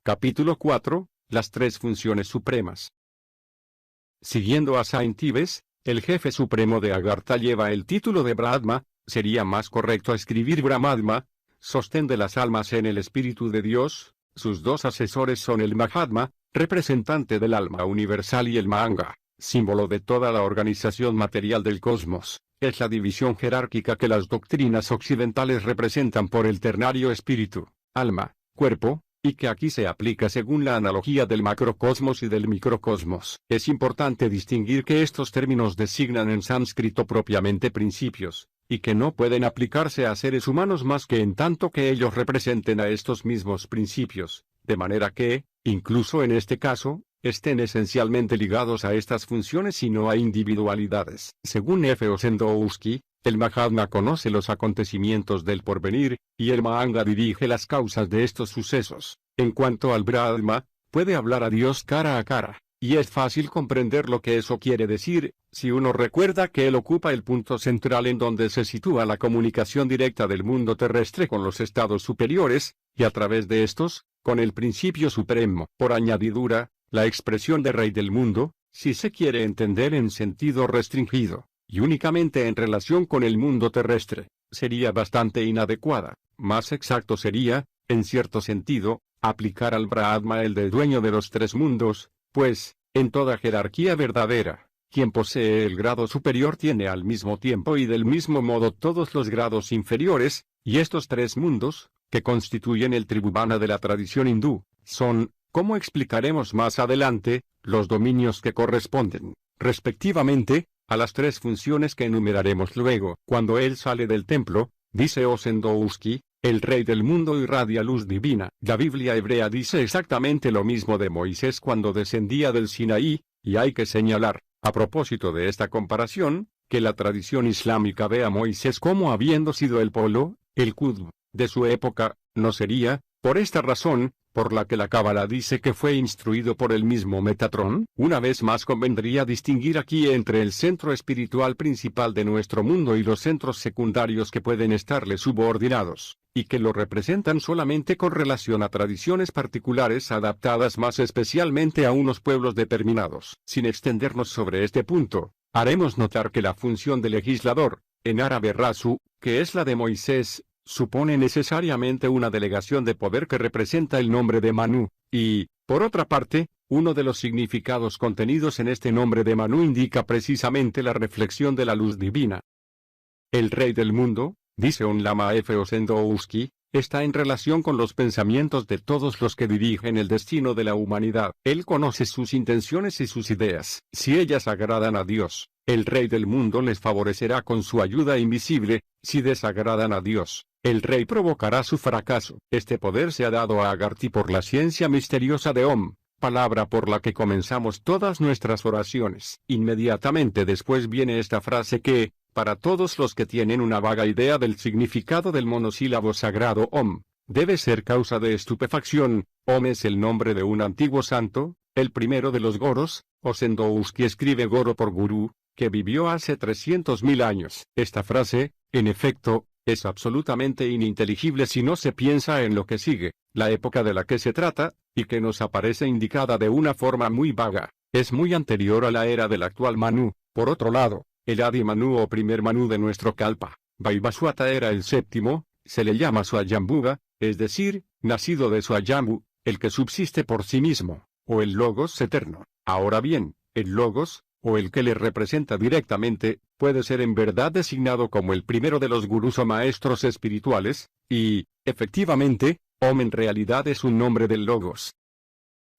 Capítulo 4. Las tres funciones supremas. Siguiendo a Saint Ives, el jefe supremo de Agartha lleva el título de Brahma, sería más correcto escribir Brahmadma, sostén de las almas en el Espíritu de Dios. Sus dos asesores son el Mahatma, representante del alma universal, y el Mahanga, símbolo de toda la organización material del cosmos. Es la división jerárquica que las doctrinas occidentales representan por el ternario espíritu, alma, cuerpo, y que aquí se aplica según la analogía del macrocosmos y del microcosmos. Es importante distinguir que estos términos designan en sánscrito propiamente principios, y que no pueden aplicarse a seres humanos más que en tanto que ellos representen a estos mismos principios, de manera que, incluso en este caso, estén esencialmente ligados a estas funciones y no a individualidades. Según F. Ossendowski, el Mahatma conoce los acontecimientos del porvenir, y el Mahanga dirige las causas de estos sucesos. En cuanto al Brahma, puede hablar a Dios cara a cara, y es fácil comprender lo que eso quiere decir, si uno recuerda que él ocupa el punto central en donde se sitúa la comunicación directa del mundo terrestre con los estados superiores, y a través de estos, con el principio supremo. Por añadidura, la expresión de Rey del mundo, si se quiere entender en sentido restringido, y únicamente en relación con el mundo terrestre, sería bastante inadecuada. Más exacto sería, en cierto sentido, aplicar al Brahma el de dueño de los tres mundos, pues, en toda jerarquía verdadera, quien posee el grado superior tiene al mismo tiempo y del mismo modo todos los grados inferiores, y estos tres mundos, que constituyen el Tribhuvana de la tradición hindú, son, como explicaremos más adelante, los dominios que corresponden, respectivamente, a las tres funciones que enumeraremos luego. Cuando él sale del templo, dice Ossendowski, el Rey del mundo irradia luz divina. La Biblia hebrea dice exactamente lo mismo de Moisés cuando descendía del Sinaí, y hay que señalar, a propósito de esta comparación, que la tradición islámica ve a Moisés como habiendo sido el polo, el qutb, de su época. No sería, por esta razón, por la que la Cábala dice que fue instruido por el mismo Metatrón. Una vez más convendría distinguir aquí entre el centro espiritual principal de nuestro mundo y los centros secundarios que pueden estarle subordinados, y que lo representan solamente con relación a tradiciones particulares adaptadas más especialmente a unos pueblos determinados. Sin extendernos sobre este punto, haremos notar que la función de legislador, en árabe rasu, que es la de Moisés, supone necesariamente una delegación de poder que representa el nombre de Manú, y, por otra parte, uno de los significados contenidos en este nombre de Manú indica precisamente la reflexión de la luz divina. El Rey del mundo, dice un Lama F. Ossendowski, está en relación con los pensamientos de todos los que dirigen el destino de la humanidad. Él conoce sus intenciones y sus ideas. Si ellas agradan a Dios, el Rey del mundo les favorecerá con su ayuda invisible. Si desagradan a Dios, el Rey provocará su fracaso. Este poder se ha dado a Agartha por la ciencia misteriosa de Om, palabra por la que comenzamos todas nuestras oraciones. Inmediatamente después viene esta frase que, para todos los que tienen una vaga idea del significado del monosílabo sagrado Om, debe ser causa de estupefacción. Om es el nombre de un antiguo santo, el primero de los Goros. Ossendowski escribe Goro por Gurú, que vivió hace 300.000 años. Esta frase, en efecto, es absolutamente ininteligible si no se piensa en lo que sigue. La época de la que se trata, y que nos aparece indicada de una forma muy vaga, es muy anterior a la era del actual Manú. Por otro lado, el Adi Manú o primer Manú de nuestro Kalpa, Vaivaswata era el séptimo, se le llama Swayambhuva, es decir, nacido de Swayambhu, el que subsiste por sí mismo, o el Logos eterno. Ahora bien, el Logos, o el que le representa directamente, puede ser en verdad designado como el primero de los gurús o maestros espirituales, y, efectivamente, Om en realidad es un nombre del Logos.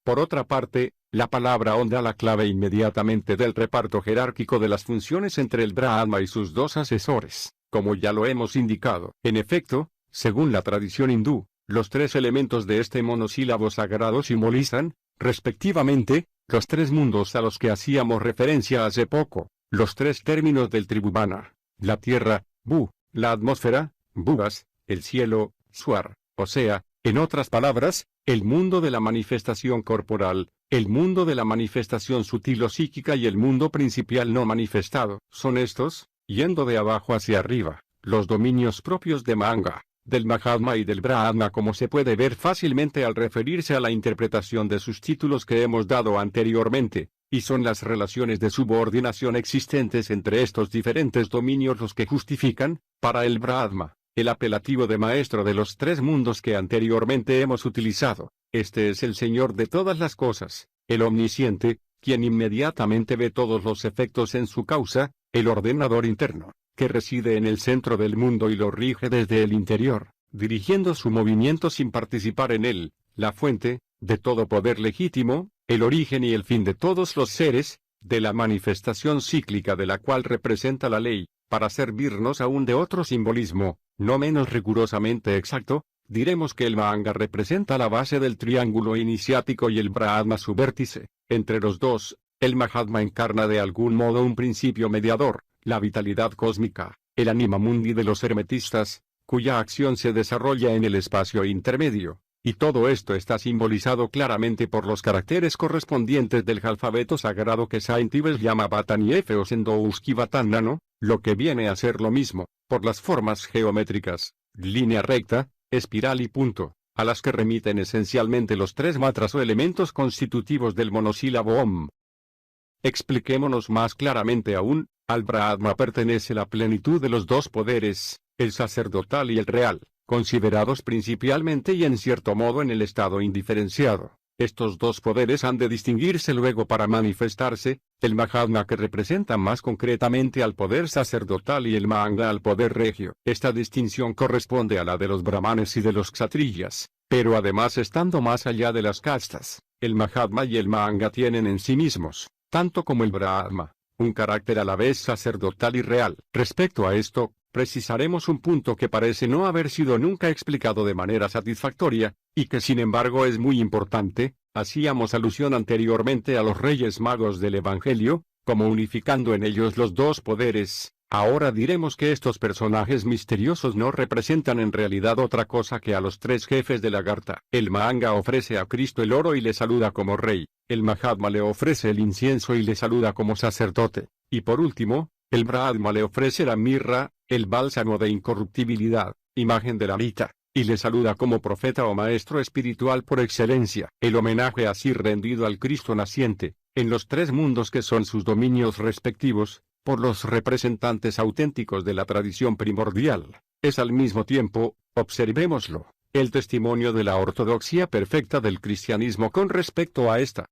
Por otra parte, la palabra Om da la clave inmediatamente del reparto jerárquico de las funciones entre el Brahma y sus dos asesores, como ya lo hemos indicado. En efecto, según la tradición hindú, los tres elementos de este monosílabo sagrado simbolizan, respectivamente, los tres mundos a los que hacíamos referencia hace poco, los tres términos del Tribhuvana: la tierra, Bu; la atmósfera, Bhugas; el cielo, Swar. O sea, en otras palabras, el mundo de la manifestación corporal, el mundo de la manifestación sutil o psíquica y el mundo principal no manifestado. Son estos, yendo de abajo hacia arriba, los dominios propios de Mahanga, del Mahatma y del Brahma, como se puede ver fácilmente al referirse a la interpretación de sus títulos que hemos dado anteriormente, y son las relaciones de subordinación existentes entre estos diferentes dominios los que justifican, para el Brahma, el apelativo de maestro de los tres mundos que anteriormente hemos utilizado. Este es el Señor de todas las cosas, el omnisciente, quien inmediatamente ve todos los efectos en su causa, el ordenador interno, que reside en el centro del mundo y lo rige desde el interior, dirigiendo su movimiento sin participar en él, la fuente, de todo poder legítimo, el origen y el fin de todos los seres, de la manifestación cíclica de la cual representa la ley, para servirnos aún de otro simbolismo, no menos rigurosamente exacto, diremos que el Mahanga representa la base del triángulo iniciático y el Brahma su vértice. Entre los dos, el Mahatma encarna de algún modo un principio mediador, la vitalidad cósmica, el anima mundi de los hermetistas, cuya acción se desarrolla en el espacio intermedio. Y todo esto está simbolizado claramente por los caracteres correspondientes del alfabeto sagrado que Saint Ives llama Vatani F o Sendouski Vatanano, lo que viene a ser lo mismo, por las formas geométricas, línea recta, espiral y punto, a las que remiten esencialmente los tres mantras o elementos constitutivos del monosílabo Om. Expliquémonos más claramente aún, al Brahma pertenece la plenitud de los dos poderes, el sacerdotal y el real, considerados principalmente y en cierto modo en el estado indiferenciado. Estos dos poderes han de distinguirse luego para manifestarse, el Mahatma que representa más concretamente al poder sacerdotal y el Mahanga al poder regio. Esta distinción corresponde a la de los brahmanes y de los kshatriyas, pero además estando más allá de las castas, el Mahatma y el Mahanga tienen en sí mismos, tanto como el Brahma, un carácter a la vez sacerdotal y real. Respecto a esto, precisaremos un punto que parece no haber sido nunca explicado de manera satisfactoria, y que sin embargo es muy importante. Hacíamos alusión anteriormente a los Reyes Magos del Evangelio, como unificando en ellos los dos poderes. Ahora diremos que estos personajes misteriosos no representan en realidad otra cosa que a los tres jefes de Lagarta. El Mahanga ofrece a Cristo el oro y le saluda como rey, el Mahatma le ofrece el incienso y le saluda como sacerdote, y por último, el Brahma le ofrece la mirra, el bálsamo de incorruptibilidad, imagen de la Amrita, y le saluda como profeta o maestro espiritual por excelencia. El homenaje así rendido al Cristo naciente, en los tres mundos que son sus dominios respectivos, por los representantes auténticos de la tradición primordial, es al mismo tiempo, observémoslo, el testimonio de la ortodoxia perfecta del cristianismo con respecto a esta.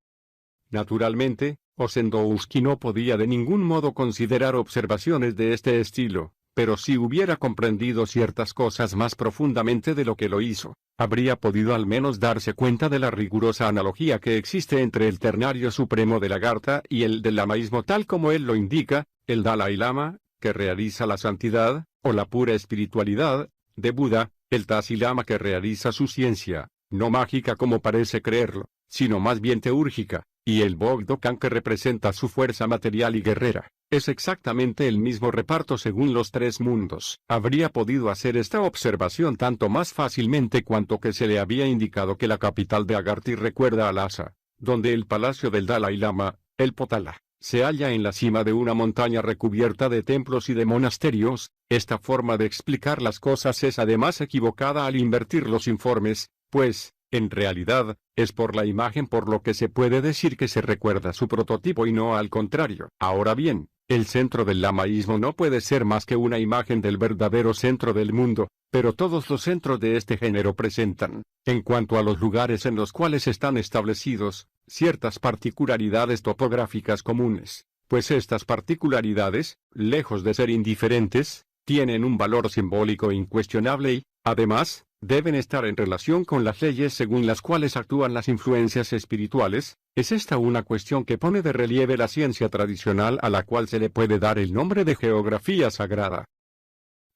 Naturalmente, Ossendowski no podía de ningún modo considerar observaciones de este estilo, pero si hubiera comprendido ciertas cosas más profundamente de lo que lo hizo, habría podido al menos darse cuenta de la rigurosa analogía que existe entre el ternario supremo de Lagarta y el del lamaísmo tal como él lo indica, el Dalai Lama, que realiza la santidad, o la pura espiritualidad, de Buda, el Tazi Lama que realiza su ciencia, no mágica como parece creerlo, sino más bien teúrgica, y el Bogdokan que representa su fuerza material y guerrera. Es exactamente el mismo reparto según los tres mundos. Habría podido hacer esta observación tanto más fácilmente cuanto que se le había indicado que la capital de Agartha recuerda a Lhasa, donde el palacio del Dalai Lama, el Potala, se halla en la cima de una montaña recubierta de templos y de monasterios. Esta forma de explicar las cosas es además equivocada al invertir los informes, pues, en realidad, es por la imagen por lo que se puede decir que se recuerda su prototipo y no al contrario. Ahora bien, el centro del lamaísmo no puede ser más que una imagen del verdadero centro del mundo, pero todos los centros de este género presentan, en cuanto a los lugares en los cuales están establecidos, ciertas particularidades topográficas comunes, pues estas particularidades, lejos de ser indiferentes, tienen un valor simbólico incuestionable y, además, deben estar en relación con las leyes según las cuales actúan las influencias espirituales. Es esta una cuestión que pone de relieve la ciencia tradicional a la cual se le puede dar el nombre de geografía sagrada.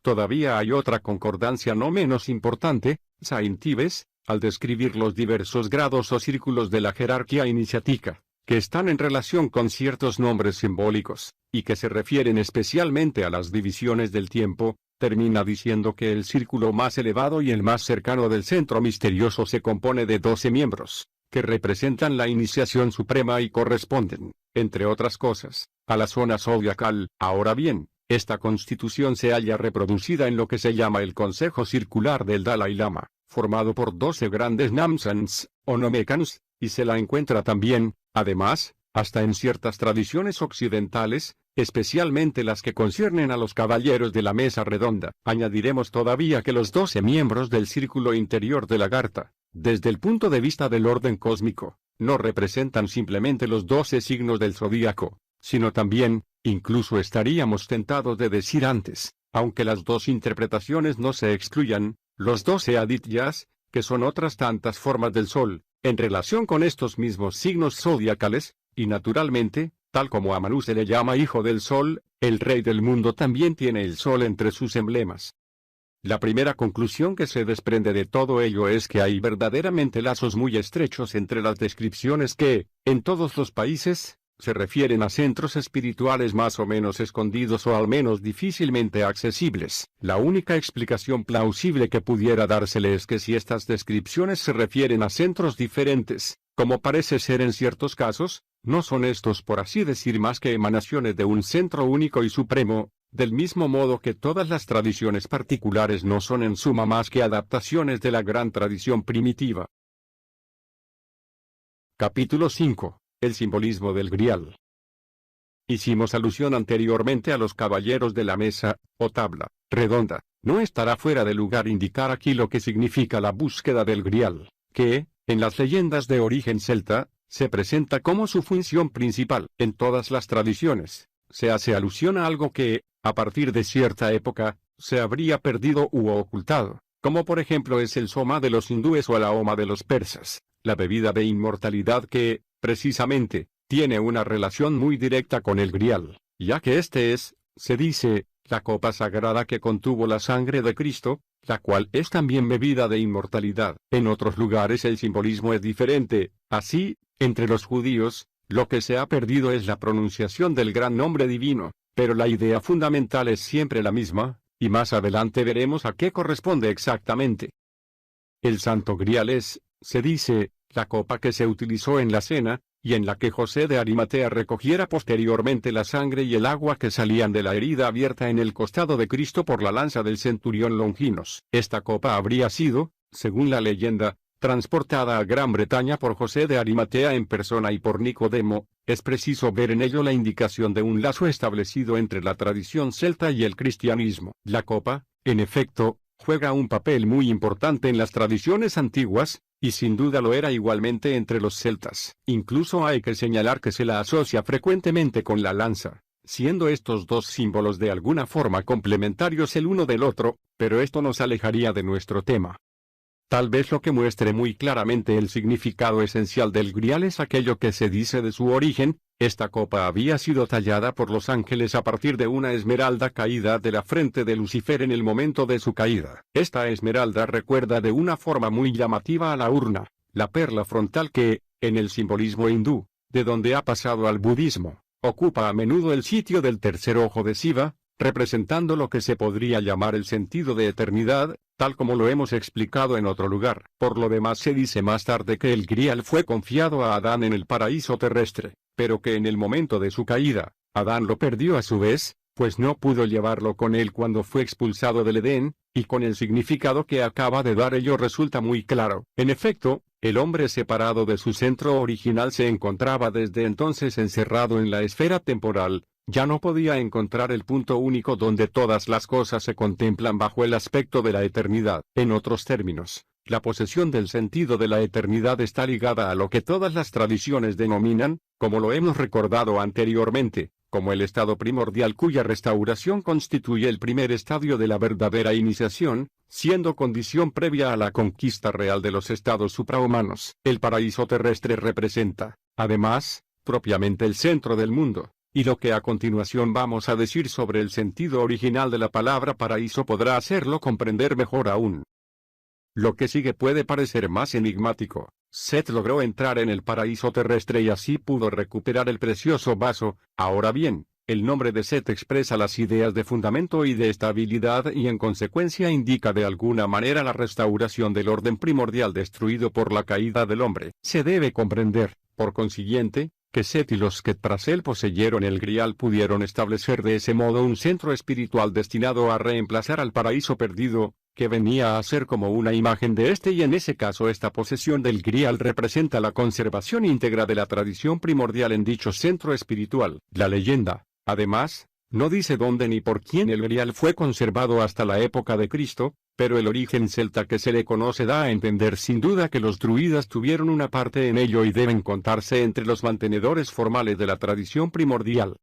Todavía hay otra concordancia no menos importante. Saint Ives, al describir los diversos grados o círculos de la jerarquía iniciática, que están en relación con ciertos nombres simbólicos, y que se refieren especialmente a las divisiones del tiempo, termina diciendo que el círculo más elevado y el más cercano del centro misterioso se compone de 12 miembros, que representan la iniciación suprema y corresponden, entre otras cosas, a la zona zodiacal. Ahora bien, esta constitución se halla reproducida en lo que se llama el Consejo Circular del Dalai Lama, formado por 12 grandes namsans, o nomekans, y se la encuentra también, además, Hasta en ciertas tradiciones occidentales, especialmente las que conciernen a los caballeros de la mesa redonda. Añadiremos todavía que los 12 miembros del círculo interior de Lagarta, desde el punto de vista del orden cósmico, no representan simplemente los 12 signos del zodíaco, sino también, incluso estaríamos tentados de decir antes, aunque las dos interpretaciones no se excluyan, los 12 adityas, que son otras tantas formas del Sol, en relación con estos mismos signos zodiacales, y naturalmente, tal como a Manu se le llama hijo del Sol, el rey del mundo también tiene el Sol entre sus emblemas. La primera conclusión que se desprende de todo ello es que hay verdaderamente lazos muy estrechos entre las descripciones que, en todos los países, se refieren a centros espirituales más o menos escondidos o al menos difícilmente accesibles. La única explicación plausible que pudiera dársele es que si estas descripciones se refieren a centros diferentes, como parece ser en ciertos casos, no son estos por así decir más que emanaciones de un centro único y supremo, del mismo modo que todas las tradiciones particulares no son en suma más que adaptaciones de la gran tradición primitiva. Capítulo 5. El simbolismo del Grial. Hicimos alusión anteriormente a los caballeros de la mesa, o tabla redonda. No estará fuera de lugar indicar aquí lo que significa la búsqueda del Grial, que, en las leyendas de origen celta, se presenta como su función principal. En todas las tradiciones, se hace alusión a algo que, a partir de cierta época, se habría perdido u ocultado, como por ejemplo es el soma de los hindúes o la homa de los persas, la bebida de inmortalidad que, precisamente, tiene una relación muy directa con el Grial, ya que este es, se dice, la copa sagrada que contuvo la sangre de Cristo, la cual es también bebida de inmortalidad. En otros lugares el simbolismo es diferente, así, entre los judíos, lo que se ha perdido es la pronunciación del gran nombre divino, pero la idea fundamental es siempre la misma, y más adelante veremos a qué corresponde exactamente. El Santo Grial es, se dice, la copa que se utilizó en la cena, y en la que José de Arimatea recogiera posteriormente la sangre y el agua que salían de la herida abierta en el costado de Cristo por la lanza del centurión Longinos. Esta copa habría sido, según la leyenda, transportada a Gran Bretaña por José de Arimatea en persona y por Nicodemo. Es preciso ver en ello la indicación de un lazo establecido entre la tradición celta y el cristianismo. La copa, en efecto, juega un papel muy importante en las tradiciones antiguas, y sin duda lo era igualmente entre los celtas. Incluso hay que señalar que se la asocia frecuentemente con la lanza, siendo estos dos símbolos de alguna forma complementarios el uno del otro, pero esto nos alejaría de nuestro tema. Tal vez lo que muestre muy claramente el significado esencial del Grial es aquello que se dice de su origen. Esta copa había sido tallada por los ángeles a partir de una esmeralda caída de la frente de Lucifer en el momento de su caída. Esta esmeralda recuerda de una forma muy llamativa a la urna, la perla frontal que, en el simbolismo hindú, de donde ha pasado al budismo, ocupa a menudo el sitio del tercer ojo de Shiva, representando lo que se podría llamar el sentido de eternidad, tal como lo hemos explicado en otro lugar. Por lo demás se dice más tarde que el Grial fue confiado a Adán en el paraíso terrestre, pero que en el momento de su caída, Adán lo perdió a su vez, pues no pudo llevarlo con él cuando fue expulsado del Edén, y con el significado que acaba de dar ello resulta muy claro. En efecto, el hombre separado de su centro original se encontraba desde entonces encerrado en la esfera temporal, ya no podía encontrar el punto único donde todas las cosas se contemplan bajo el aspecto de la eternidad. En otros términos, la posesión del sentido de la eternidad está ligada a lo que todas las tradiciones denominan, como lo hemos recordado anteriormente, como el estado primordial cuya restauración constituye el primer estadio de la verdadera iniciación, siendo condición previa a la conquista real de los estados suprahumanos. El paraíso terrestre representa, además, propiamente el centro del mundo. Y lo que a continuación vamos a decir sobre el sentido original de la palabra paraíso podrá hacerlo comprender mejor aún. Lo que sigue puede parecer más enigmático. Set logró entrar en el paraíso terrestre y así pudo recuperar el precioso vaso. Ahora bien, el nombre de Set expresa las ideas de fundamento y de estabilidad y en consecuencia indica de alguna manera la restauración del orden primordial destruido por la caída del hombre. Se debe comprender, por consiguiente, que Set y los que tras él poseyeron el Grial pudieron establecer de ese modo un centro espiritual destinado a reemplazar al paraíso perdido, que venía a ser como una imagen de este, y en ese caso esta posesión del Grial representa la conservación íntegra de la tradición primordial en dicho centro espiritual. La leyenda, además, no dice dónde ni por quién el Grial fue conservado hasta la época de Cristo, pero el origen celta que se le conoce da a entender sin duda que los druidas tuvieron una parte en ello y deben contarse entre los mantenedores formales de la tradición primordial.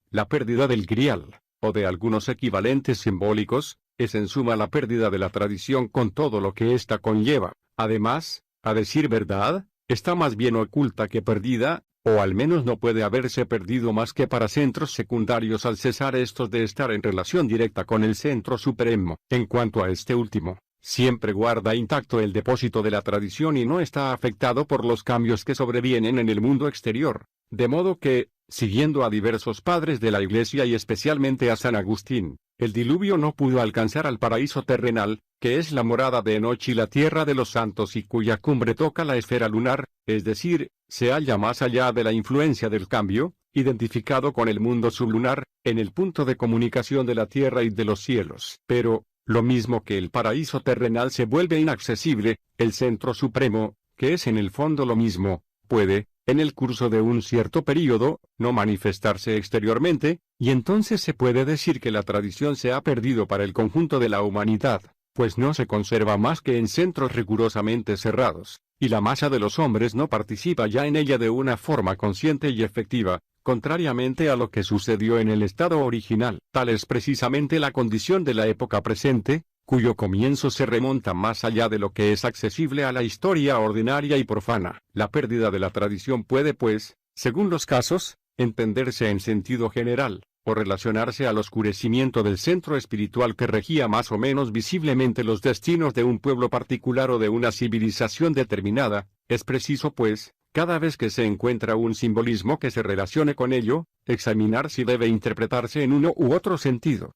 La pérdida del Grial, o de algunos equivalentes simbólicos, es en suma la pérdida de la tradición con todo lo que ésta conlleva. Además, a decir verdad, está más bien oculta que perdida, o al menos no puede haberse perdido más que para centros secundarios al cesar estos de estar en relación directa con el centro supremo. En cuanto a este último, siempre guarda intacto el depósito de la tradición y no está afectado por los cambios que sobrevienen en el mundo exterior, de modo que, siguiendo a diversos padres de la Iglesia y especialmente a San Agustín, el diluvio no pudo alcanzar al paraíso terrenal, que es la morada de Enoch y la tierra de los santos y cuya cumbre toca la esfera lunar, es decir, se halla más allá de la influencia del cambio, identificado con el mundo sublunar, en el punto de comunicación de la tierra y de los cielos. Pero, lo mismo que el paraíso terrenal se vuelve inaccesible, el centro supremo, que es en el fondo lo mismo, puede, en el curso de un cierto período, no manifestarse exteriormente, y entonces se puede decir que la tradición se ha perdido para el conjunto de la humanidad, pues no se conserva más que en centros rigurosamente cerrados, y la masa de los hombres no participa ya en ella de una forma consciente y efectiva, contrariamente a lo que sucedió en el estado original. Tal es precisamente la condición de la época presente, cuyo comienzo se remonta más allá de lo que es accesible a la historia ordinaria y profana. La pérdida de la tradición puede, pues, según los casos, entenderse en sentido general, o relacionarse al oscurecimiento del centro espiritual que regía más o menos visiblemente los destinos de un pueblo particular o de una civilización determinada. Es preciso, pues, cada vez que se encuentra un simbolismo que se relacione con ello, examinar si debe interpretarse en uno u otro sentido.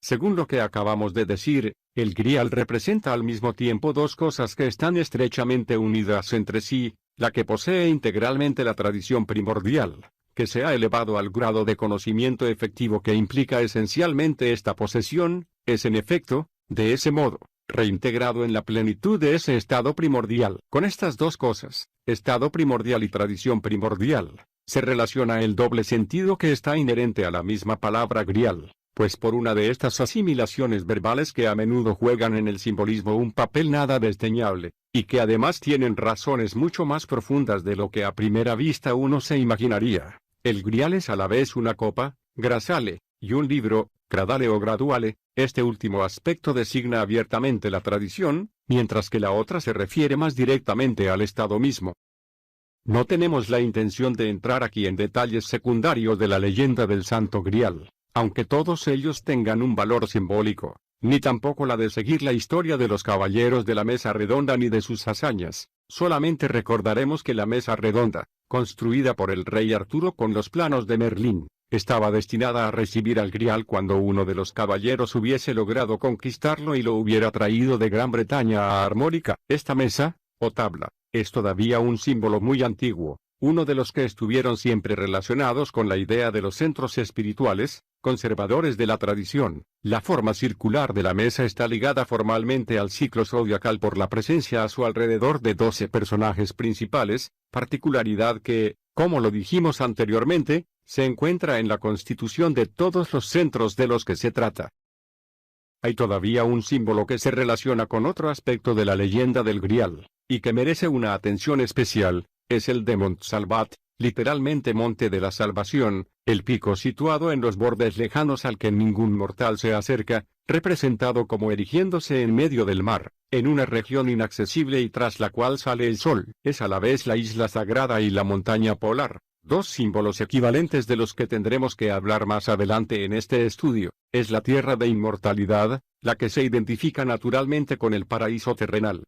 Según lo que acabamos de decir, el Grial representa al mismo tiempo dos cosas que están estrechamente unidas entre sí, la que posee integralmente la tradición primordial, que se ha elevado al grado de conocimiento efectivo que implica esencialmente esta posesión, es en efecto, de ese modo, reintegrado en la plenitud de ese estado primordial. Con estas dos cosas, estado primordial y tradición primordial, se relaciona el doble sentido que está inherente a la misma palabra Grial, pues por una de estas asimilaciones verbales que a menudo juegan en el simbolismo un papel nada desdeñable, y que además tienen razones mucho más profundas de lo que a primera vista uno se imaginaría. El Grial es a la vez una copa, grasale, y un libro, cradale o graduale. Este último aspecto designa abiertamente la tradición, mientras que la otra se refiere más directamente al estado mismo. No tenemos la intención de entrar aquí en detalles secundarios de la leyenda del Santo Grial, aunque todos ellos tengan un valor simbólico, ni tampoco la de seguir la historia de los caballeros de la Mesa Redonda ni de sus hazañas. Solamente recordaremos que la Mesa Redonda, construida por el rey Arturo con los planos de Merlín, estaba destinada a recibir al Grial cuando uno de los caballeros hubiese logrado conquistarlo y lo hubiera traído de Gran Bretaña a Armórica. Esta mesa, o tabla, es todavía un símbolo muy antiguo, uno de los que estuvieron siempre relacionados con la idea de los centros espirituales, conservadores de la tradición. La forma circular de la mesa está ligada formalmente al ciclo zodiacal por la presencia a su alrededor de 12 personajes principales, particularidad que, como lo dijimos anteriormente, se encuentra en la constitución de todos los centros de los que se trata. Hay todavía un símbolo que se relaciona con otro aspecto de la leyenda del Grial, y que merece una atención especial, es el de Montsalvat, literalmente Monte de la Salvación, el pico situado en los bordes lejanos al que ningún mortal se acerca, representado como erigiéndose en medio del mar, en una región inaccesible y tras la cual sale el sol. Es a la vez la isla sagrada y la montaña polar, dos símbolos equivalentes de los que tendremos que hablar más adelante en este estudio. Es la tierra de inmortalidad, la que se identifica naturalmente con el paraíso terrenal.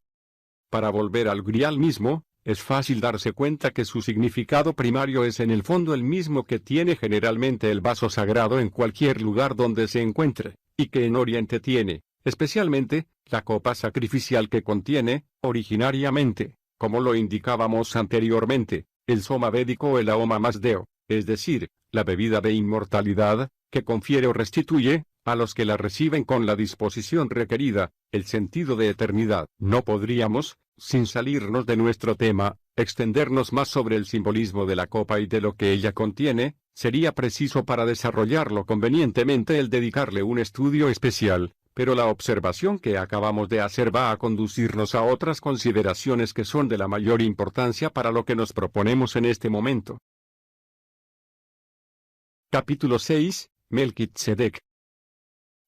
Para volver al Grial mismo, es fácil darse cuenta que su significado primario es en el fondo el mismo que tiene generalmente el vaso sagrado en cualquier lugar donde se encuentre, y que en Oriente tiene, especialmente, la copa sacrificial que contiene, originariamente, como lo indicábamos anteriormente, el soma védico o el aoma masdeo, es decir, la bebida de inmortalidad, que confiere o restituye, a los que la reciben con la disposición requerida, el sentido de eternidad. No podríamos, sin salirnos de nuestro tema, extendernos más sobre el simbolismo de la copa y de lo que ella contiene. Sería preciso para desarrollarlo convenientemente el dedicarle un estudio especial, pero la observación que acabamos de hacer va a conducirnos a otras consideraciones que son de la mayor importancia para lo que nos proponemos en este momento. Capítulo 6. Melquisedec.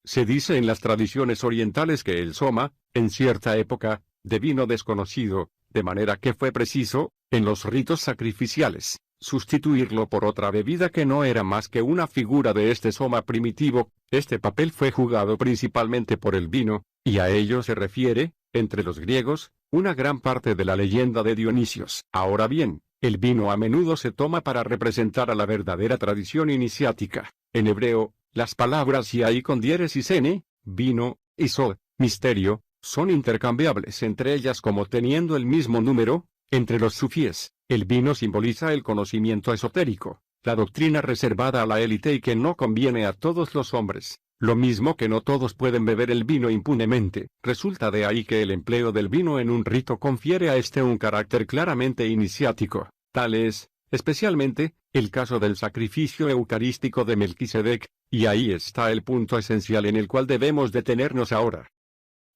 Se dice en las tradiciones orientales que el soma, en cierta época, de vino desconocido, de manera que fue preciso, en los ritos sacrificiales, sustituirlo por otra bebida que no era más que una figura de este soma primitivo. Este papel fue jugado principalmente por el vino, y a ello se refiere, entre los griegos, una gran parte de la leyenda de Dionisios. Ahora bien, el vino a menudo se toma para representar a la verdadera tradición iniciática. En hebreo, las palabras yaí con diéresis n, vino, y sod, misterio, son intercambiables entre ellas como teniendo el mismo número. Entre los sufíes, el vino simboliza el conocimiento esotérico, la doctrina reservada a la élite y que no conviene a todos los hombres, lo mismo que no todos pueden beber el vino impunemente. Resulta de ahí que el empleo del vino en un rito confiere a este un carácter claramente iniciático. Tal es, especialmente, el caso del sacrificio eucarístico de Melquisedec, y ahí está el punto esencial en el cual debemos detenernos ahora.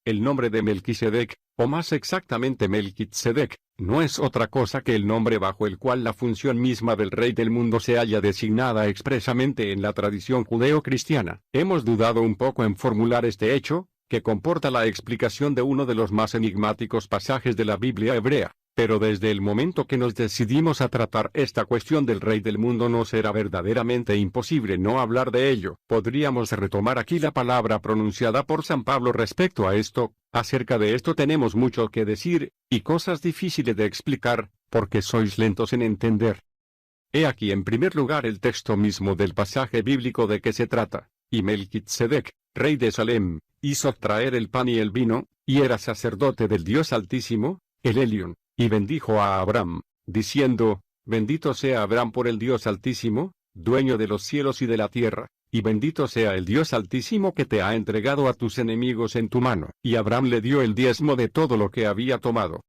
El nombre de Melquisedec, o más exactamente Melquisedec, no es otra cosa que el nombre bajo el cual la función misma del Rey del mundo se halla designada expresamente en la tradición judeo-cristiana. Hemos dudado un poco en formular este hecho, que comporta la explicación de uno de los más enigmáticos pasajes de la Biblia hebrea, pero desde el momento que nos decidimos a tratar esta cuestión del Rey del mundo nos era verdaderamente imposible no hablar de ello. Podríamos retomar aquí la palabra pronunciada por San Pablo respecto a esto. Acerca de esto tenemos mucho que decir, y cosas difíciles de explicar, porque sois lentos en entender. He aquí en primer lugar el texto mismo del pasaje bíblico de que se trata. Y Melquisedec, rey de Salem, hizo traer el pan y el vino, y era sacerdote del Dios Altísimo, el Elión, y bendijo a Abraham, diciendo, bendito sea Abraham por el Dios Altísimo, dueño de los cielos y de la tierra. Y bendito sea el Dios Altísimo que te ha entregado a tus enemigos en tu mano. Y Abraham le dio el diezmo de todo lo que había tomado.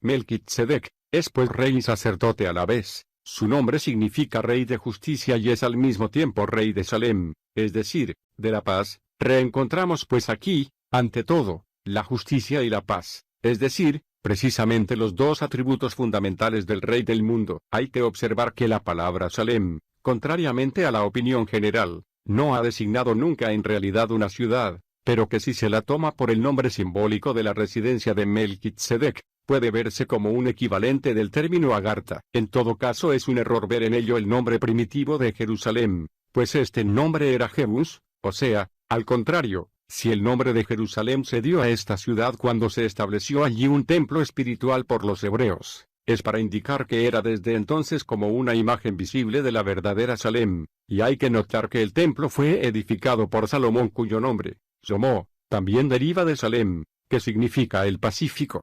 Melquisedec, es pues rey y sacerdote a la vez. Su nombre significa rey de justicia y es al mismo tiempo rey de Salem, es decir, de la paz. Reencontramos pues aquí, ante todo, la justicia y la paz, es decir, precisamente los dos atributos fundamentales del Rey del mundo. Hay que observar que la palabra Salem, contrariamente a la opinión general, no ha designado nunca en realidad una ciudad, pero que si se la toma por el nombre simbólico de la residencia de Melquisedec, puede verse como un equivalente del término Agartha. En todo caso es un error ver en ello el nombre primitivo de Jerusalén, pues este nombre era Jebus, o sea, al contrario, si el nombre de Jerusalén se dio a esta ciudad cuando se estableció allí un templo espiritual por los hebreos, es para indicar que era desde entonces como una imagen visible de la verdadera Salem, y hay que notar que el templo fue edificado por Salomón cuyo nombre, Shomó, también deriva de Salem, que significa el Pacífico.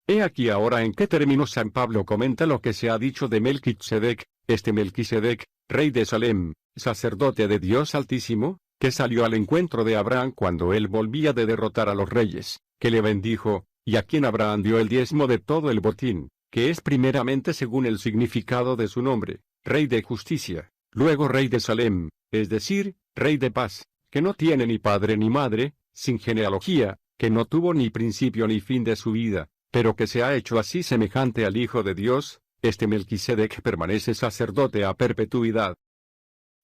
He aquí ahora en qué términos San Pablo comenta lo que se ha dicho de Melquisedec. Este Melquisedec, rey de Salem, sacerdote de Dios Altísimo, que salió al encuentro de Abraham cuando él volvía de derrotar a los reyes, que le bendijo, y a quien Abraham dio el diezmo de todo el botín, que es primeramente según el significado de su nombre, rey de justicia, luego rey de Salem, es decir, rey de paz, que no tiene ni padre ni madre, sin genealogía, que no tuvo ni principio ni fin de su vida, pero que se ha hecho así semejante al Hijo de Dios. Este Melquisedec permanece sacerdote a perpetuidad.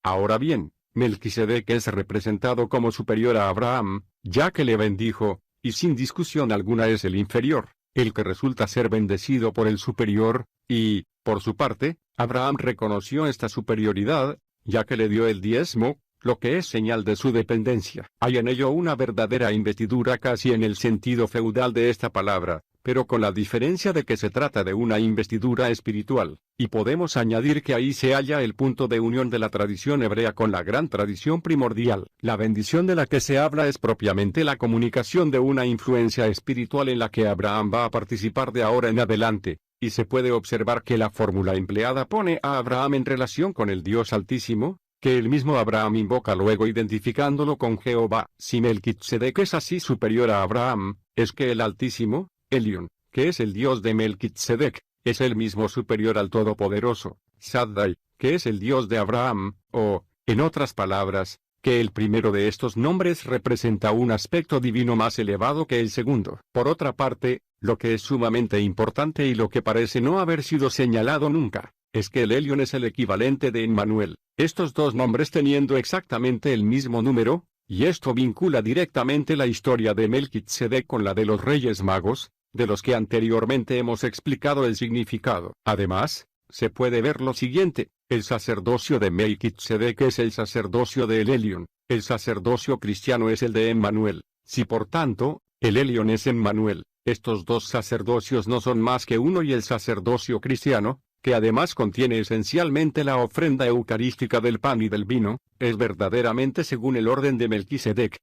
Ahora bien, Melquisedec es representado como superior a Abraham, ya que le bendijo, y sin discusión alguna es el inferior, el que resulta ser bendecido por el superior, y, por su parte, Abraham reconoció esta superioridad, ya que le dio el diezmo, lo que es señal de su dependencia. Hay en ello una verdadera investidura casi en el sentido feudal de esta palabra, pero con la diferencia de que se trata de una investidura espiritual, y podemos añadir que ahí se halla el punto de unión de la tradición hebrea con la gran tradición primordial. La bendición de la que se habla es propiamente la comunicación de una influencia espiritual en la que Abraham va a participar de ahora en adelante, y se puede observar que la fórmula empleada pone a Abraham en relación con el Dios Altísimo, que el mismo Abraham invoca luego identificándolo con Jehová. Si Melquisedec es así superior a Abraham, es que el Altísimo, Elión, que es el Dios de Melquisedec, es el mismo superior al Todopoderoso, Shaddai, que es el Dios de Abraham, o, en otras palabras, que el primero de estos nombres representa un aspecto divino más elevado que el segundo. Por otra parte, lo que es sumamente importante y lo que parece no haber sido señalado nunca, es que el Elión es el equivalente de Emmanuel, estos dos nombres teniendo exactamente el mismo número, y esto vincula directamente la historia de Melquisedec con la de los Reyes Magos, de los que anteriormente hemos explicado el significado. Además, se puede ver lo siguiente: el sacerdocio de Melquisedec es el sacerdocio de Elión, el sacerdocio cristiano es el de Emmanuel. Si por tanto, el Elión es Emmanuel, estos dos sacerdocios no son más que uno, y el sacerdocio cristiano, que además contiene esencialmente la ofrenda eucarística del pan y del vino, es verdaderamente según el orden de Melquisedec.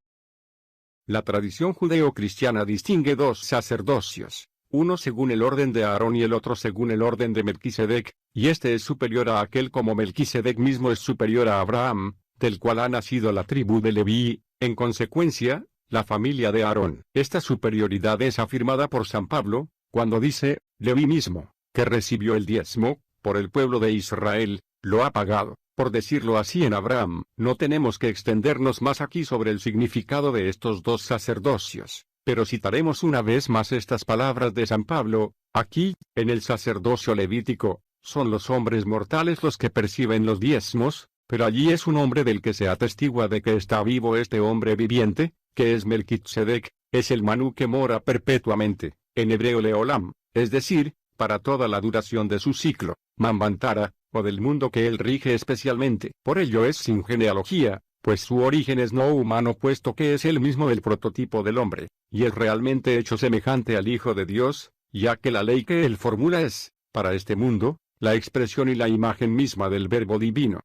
La tradición judeo-cristiana distingue dos sacerdocios, uno según el orden de Aarón y el otro según el orden de Melquisedec, y este es superior a aquel como Melquisedec mismo es superior a Abraham, del cual ha nacido la tribu de Leví, en consecuencia, la familia de Aarón. Esta superioridad es afirmada por San Pablo, cuando dice, Leví mismo, que recibió el diezmo, por el pueblo de Israel, lo ha pagado. Por decirlo así en Abraham, no tenemos que extendernos más aquí sobre el significado de estos dos sacerdocios, pero citaremos una vez más estas palabras de San Pablo: aquí, en el sacerdocio levítico, son los hombres mortales los que perciben los diezmos, pero allí es un hombre del que se atestigua de que está vivo este hombre viviente, que es Melquisedec, es el Manú que mora perpetuamente, en hebreo Leolam, es decir, para toda la duración de su ciclo, Manvantara, o del mundo que él rige especialmente. Por ello es sin genealogía, pues su origen es no humano puesto que es el mismo del prototipo del hombre, y es realmente hecho semejante al Hijo de Dios, ya que la ley que él formula es, para este mundo, la expresión y la imagen misma del Verbo divino.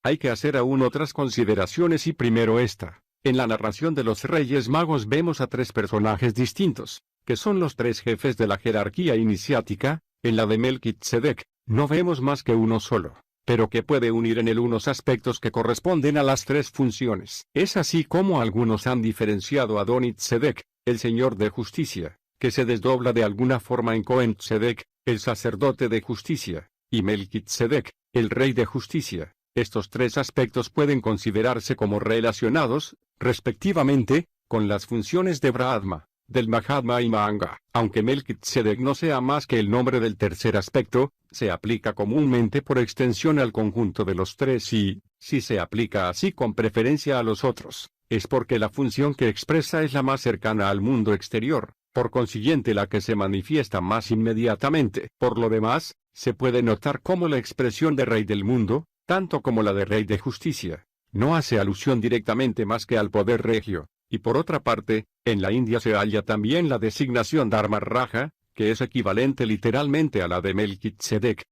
Hay que hacer aún otras consideraciones y primero esta. En la narración de los Reyes Magos vemos a tres personajes distintos, que son los tres jefes de la jerarquía iniciática. En la de Melquisedec, no vemos más que uno solo, pero que puede unir en él unos aspectos que corresponden a las tres funciones. Es así como algunos han diferenciado a Adoni-Tzedek, el Señor de Justicia, que se desdobla de alguna forma en Cohen-Tzedek, el sacerdote de justicia, y Melquisedec, el Rey de Justicia. Estos tres aspectos pueden considerarse como relacionados, respectivamente, con las funciones de Brahma, del Mahatma y Mahanga. Aunque Melquisedec no sea más que el nombre del tercer aspecto, se aplica comúnmente por extensión al conjunto de los tres y, si se aplica así con preferencia a los otros, es porque la función que expresa es la más cercana al mundo exterior, por consiguiente la que se manifiesta más inmediatamente. Por lo demás, se puede notar cómo la expresión de Rey del mundo, tanto como la de Rey de Justicia, no hace alusión directamente más que al poder regio. Y por otra parte, en la India se halla también la designación Dharma Raja, que es equivalente literalmente a la de Melquisedec.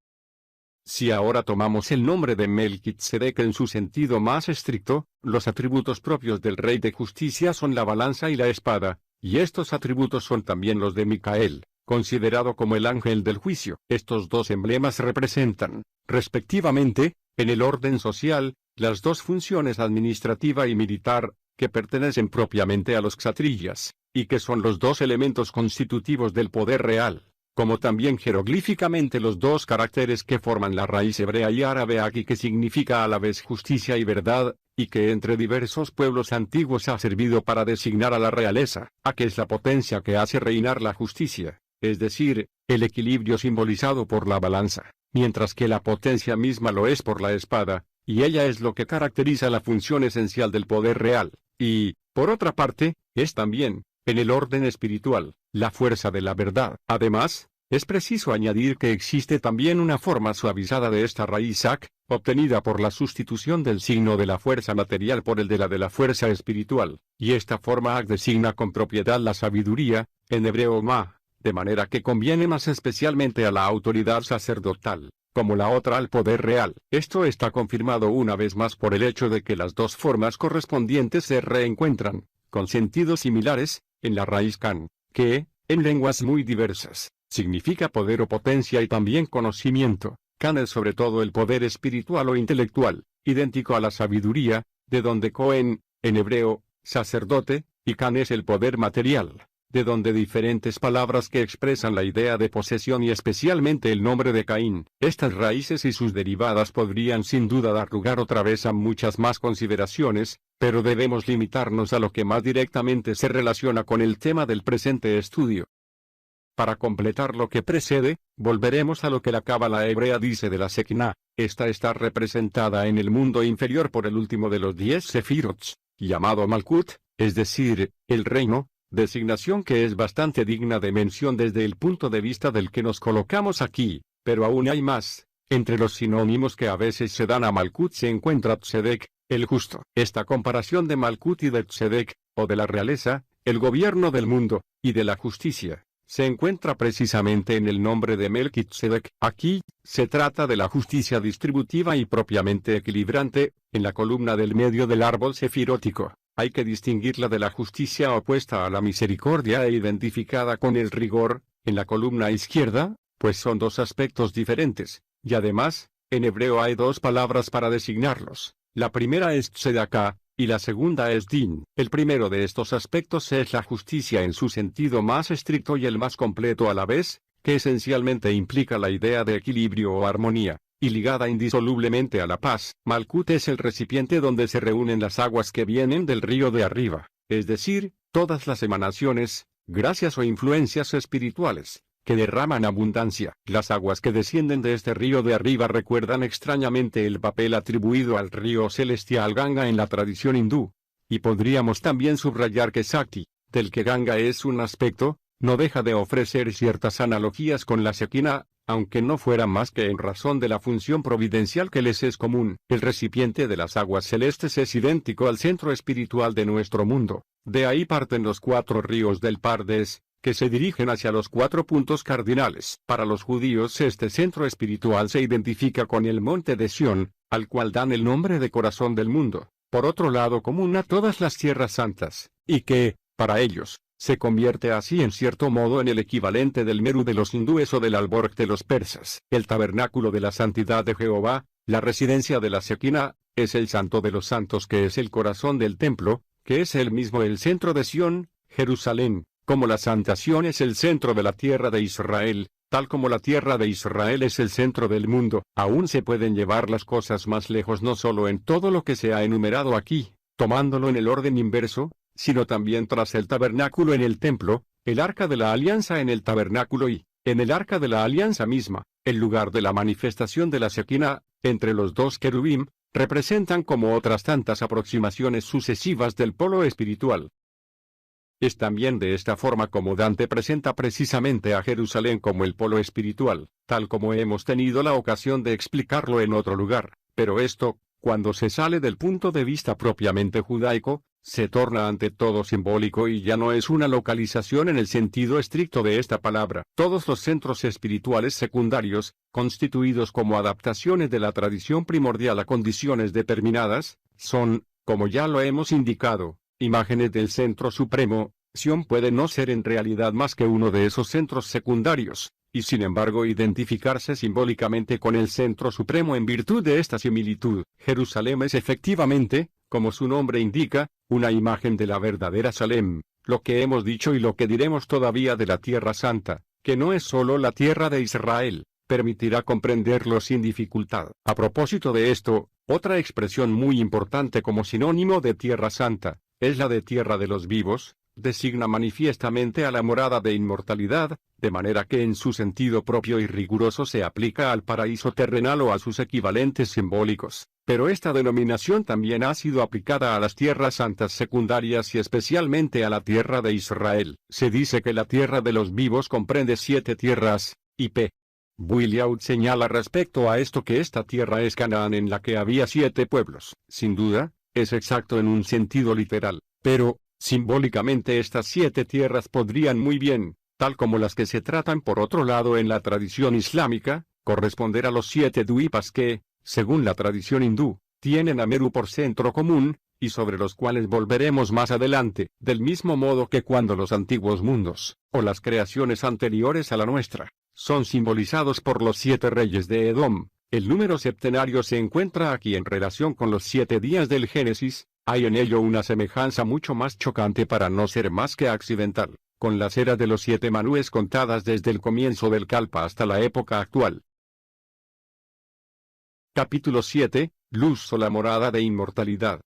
Si ahora tomamos el nombre de Melquisedec en su sentido más estricto, los atributos propios del Rey de Justicia son la balanza y la espada, y estos atributos son también los de Micael, considerado como el ángel del juicio. Estos dos emblemas representan, respectivamente, en el orden social, las dos funciones administrativa y militar, que pertenecen propiamente a los kshatriyas, y que son los dos elementos constitutivos del poder real, como también jeroglíficamente los dos caracteres que forman la raíz hebrea y árabe aquí, que significa a la vez justicia y verdad, y que entre diversos pueblos antiguos ha servido para designar a la realeza, a que es la potencia que hace reinar la justicia, es decir, el equilibrio simbolizado por la balanza, mientras que la potencia misma lo es por la espada, y ella es lo que caracteriza la función esencial del poder real. Y, por otra parte, es también, en el orden espiritual, la fuerza de la verdad. Además, es preciso añadir que existe también una forma suavizada de esta raíz Ak, obtenida por la sustitución del signo de la fuerza material por el de la fuerza espiritual, y esta forma Ak designa con propiedad la sabiduría, en hebreo Ma, de manera que conviene más especialmente a la autoridad sacerdotal, como la otra al poder real. Esto está confirmado una vez más por el hecho de que las dos formas correspondientes se reencuentran, con sentidos similares, en la raíz Kan, que, en lenguas muy diversas, significa poder o potencia y también conocimiento. Kan es sobre todo el poder espiritual o intelectual, idéntico a la sabiduría, de donde Cohen, en hebreo, sacerdote, y Kan es el poder material, de donde diferentes palabras que expresan la idea de posesión y especialmente el nombre de Caín. Estas raíces y sus derivadas podrían sin duda dar lugar otra vez a muchas más consideraciones, pero debemos limitarnos a lo que más directamente se relaciona con el tema del presente estudio. Para completar lo que precede, volveremos a lo que la cábala hebrea dice de la Shekinah. Esta está representada en el mundo inferior por el último de los 10 Sefirots, llamado Malkut, es decir, el reino, designación que es bastante digna de mención desde el punto de vista del que nos colocamos aquí, pero aún hay más. Entre los sinónimos que a veces se dan a Malkut se encuentra Tzedek, el justo. Esta comparación de Malkut y de Tzedek, o de la realeza, el gobierno del mundo, y de la justicia, se encuentra precisamente en el nombre de Melquitzedek. Aquí, se trata de la justicia distributiva y propiamente equilibrante, en la columna del medio del árbol sefirótico. Hay que distinguirla de la justicia opuesta a la misericordia e identificada con el rigor, en la columna izquierda, pues son dos aspectos diferentes, y además, en hebreo hay dos palabras para designarlos. La primera es tzedaká, y la segunda es din. El primero de estos aspectos es la justicia en su sentido más estricto y el más completo a la vez, que esencialmente implica la idea de equilibrio o armonía, y ligada indisolublemente a la paz. Malkut es el recipiente donde se reúnen las aguas que vienen del río de arriba, es decir, todas las emanaciones, gracias o influencias espirituales, que derraman abundancia. Las aguas que descienden de este río de arriba recuerdan extrañamente el papel atribuido al río celestial Ganga en la tradición hindú. Y podríamos también subrayar que Sakti, del que Ganga es un aspecto, no deja de ofrecer ciertas analogías con la Shekinah, aunque no fuera más que en razón de la función providencial que les es común. El recipiente de las aguas celestes es idéntico al centro espiritual de nuestro mundo. De ahí parten los 4 ríos del Pardes, que se dirigen hacia los 4 puntos cardinales. Para los judíos este centro espiritual se identifica con el monte de Sión, al cual dan el nombre de corazón del mundo, por otro lado común a todas las tierras santas, y que, para ellos, se convierte así en cierto modo en el equivalente del Meru de los hindúes o del Alborg de los persas. El tabernáculo de la santidad de Jehová, la residencia de la Shekinah, es el santo de los santos que es el corazón del templo, que es él mismo el centro de Sión, Jerusalén. Como la Santa Sión es el centro de la tierra de Israel, tal como la tierra de Israel es el centro del mundo, aún se pueden llevar las cosas más lejos no solo en todo lo que se ha enumerado aquí, tomándolo en el orden inverso, sino también tras el tabernáculo en el templo, el arca de la alianza en el tabernáculo y, en el arca de la alianza misma, el lugar de la manifestación de la Shekinah, entre los 2 querubim, representan como otras tantas aproximaciones sucesivas del polo espiritual. Es también de esta forma como Dante presenta precisamente a Jerusalén como el polo espiritual, tal como hemos tenido la ocasión de explicarlo en otro lugar, pero esto, cuando se sale del punto de vista propiamente judaico, se torna ante todo simbólico y ya no es una localización en el sentido estricto de esta palabra. Todos los centros espirituales secundarios, constituidos como adaptaciones de la tradición primordial a condiciones determinadas, son, como ya lo hemos indicado, imágenes del centro supremo. Sión puede no ser en realidad más que uno de esos centros secundarios, y sin embargo identificarse simbólicamente con el centro supremo en virtud de esta similitud. Jerusalén es efectivamente, como su nombre indica, una imagen de la verdadera Salem, lo que hemos dicho y lo que diremos todavía de la Tierra Santa, que no es solo la tierra de Israel, permitirá comprenderlo sin dificultad. A propósito de esto, otra expresión muy importante como sinónimo de Tierra Santa, es la de tierra de los vivos, designa manifiestamente a la morada de inmortalidad, de manera que en su sentido propio y riguroso se aplica al paraíso terrenal o a sus equivalentes simbólicos, pero esta denominación también ha sido aplicada a las tierras santas secundarias y especialmente a la tierra de Israel. Se dice que la tierra de los vivos comprende 7 tierras, y P. Builiaud señala respecto a esto que esta tierra es Canaán en la que había 7 pueblos. Sin duda, es exacto en un sentido literal, pero, simbólicamente estas 7 tierras podrían muy bien, tal como las que se tratan por otro lado en la tradición islámica, corresponder a los 7 dvipas que, según la tradición hindú, tienen a Meru por centro común, y sobre los cuales volveremos más adelante, del mismo modo que cuando los antiguos mundos, o las creaciones anteriores a la nuestra, son simbolizados por los 7 reyes de Edom. El número septenario se encuentra aquí en relación con los 7 días del Génesis. Hay en ello una semejanza mucho más chocante para no ser más que accidental, con las eras de los 7 manúes contadas desde el comienzo del Kalpa hasta la época actual. Capítulo 7. Luz o la morada de inmortalidad.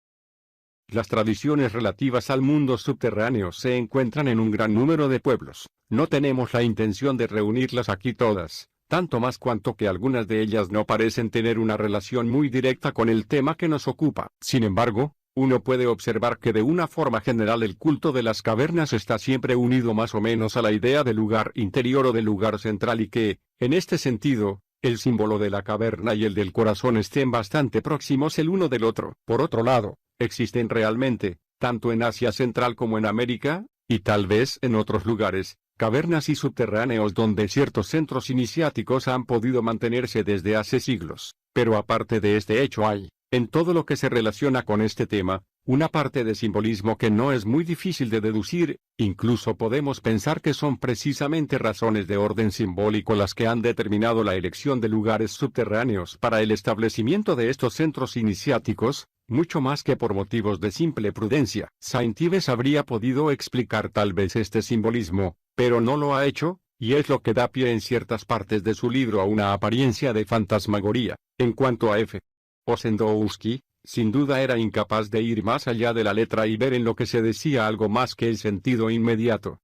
Las tradiciones relativas al mundo subterráneo se encuentran en un gran número de pueblos. No tenemos la intención de reunirlas aquí todas, tanto más cuanto que algunas de ellas no parecen tener una relación muy directa con el tema que nos ocupa. Sin embargo, uno puede observar que de una forma general el culto de las cavernas está siempre unido más o menos a la idea del lugar interior o del lugar central y que, en este sentido, el símbolo de la caverna y el del corazón estén bastante próximos el uno del otro. Por otro lado, existen realmente, tanto en Asia Central como en América, y tal vez en otros lugares, cavernas y subterráneos donde ciertos centros iniciáticos han podido mantenerse desde hace siglos. Pero aparte de este hecho hay, en todo lo que se relaciona con este tema, una parte de simbolismo que no es muy difícil de deducir. Incluso podemos pensar que son precisamente razones de orden simbólico las que han determinado la elección de lugares subterráneos para el establecimiento de estos centros iniciáticos, mucho más que por motivos de simple prudencia. Saint Ives habría podido explicar tal vez este simbolismo, pero no lo ha hecho, y es lo que da pie en ciertas partes de su libro a una apariencia de fantasmagoría. En cuanto a F. Ossendowski, sin duda era incapaz de ir más allá de la letra y ver en lo que se decía algo más que el sentido inmediato.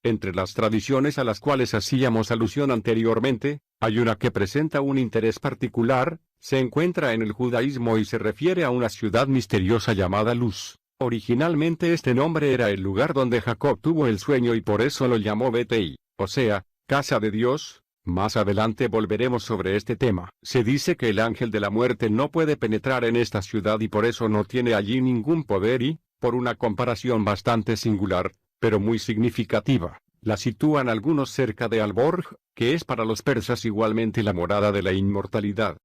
Entre las tradiciones a las cuales hacíamos alusión anteriormente, hay una que presenta un interés particular. Se encuentra en el judaísmo y se refiere a una ciudad misteriosa llamada Luz. Originalmente este nombre era el lugar donde Jacob tuvo el sueño y por eso lo llamó Betei, o sea, casa de Dios. Más adelante volveremos sobre este tema. Se dice que el ángel de la muerte no puede penetrar en esta ciudad y por eso no tiene allí ningún poder y, por una comparación bastante singular, pero muy significativa, la sitúan algunos cerca de Alborg, que es para los persas igualmente la morada de la inmortalidad.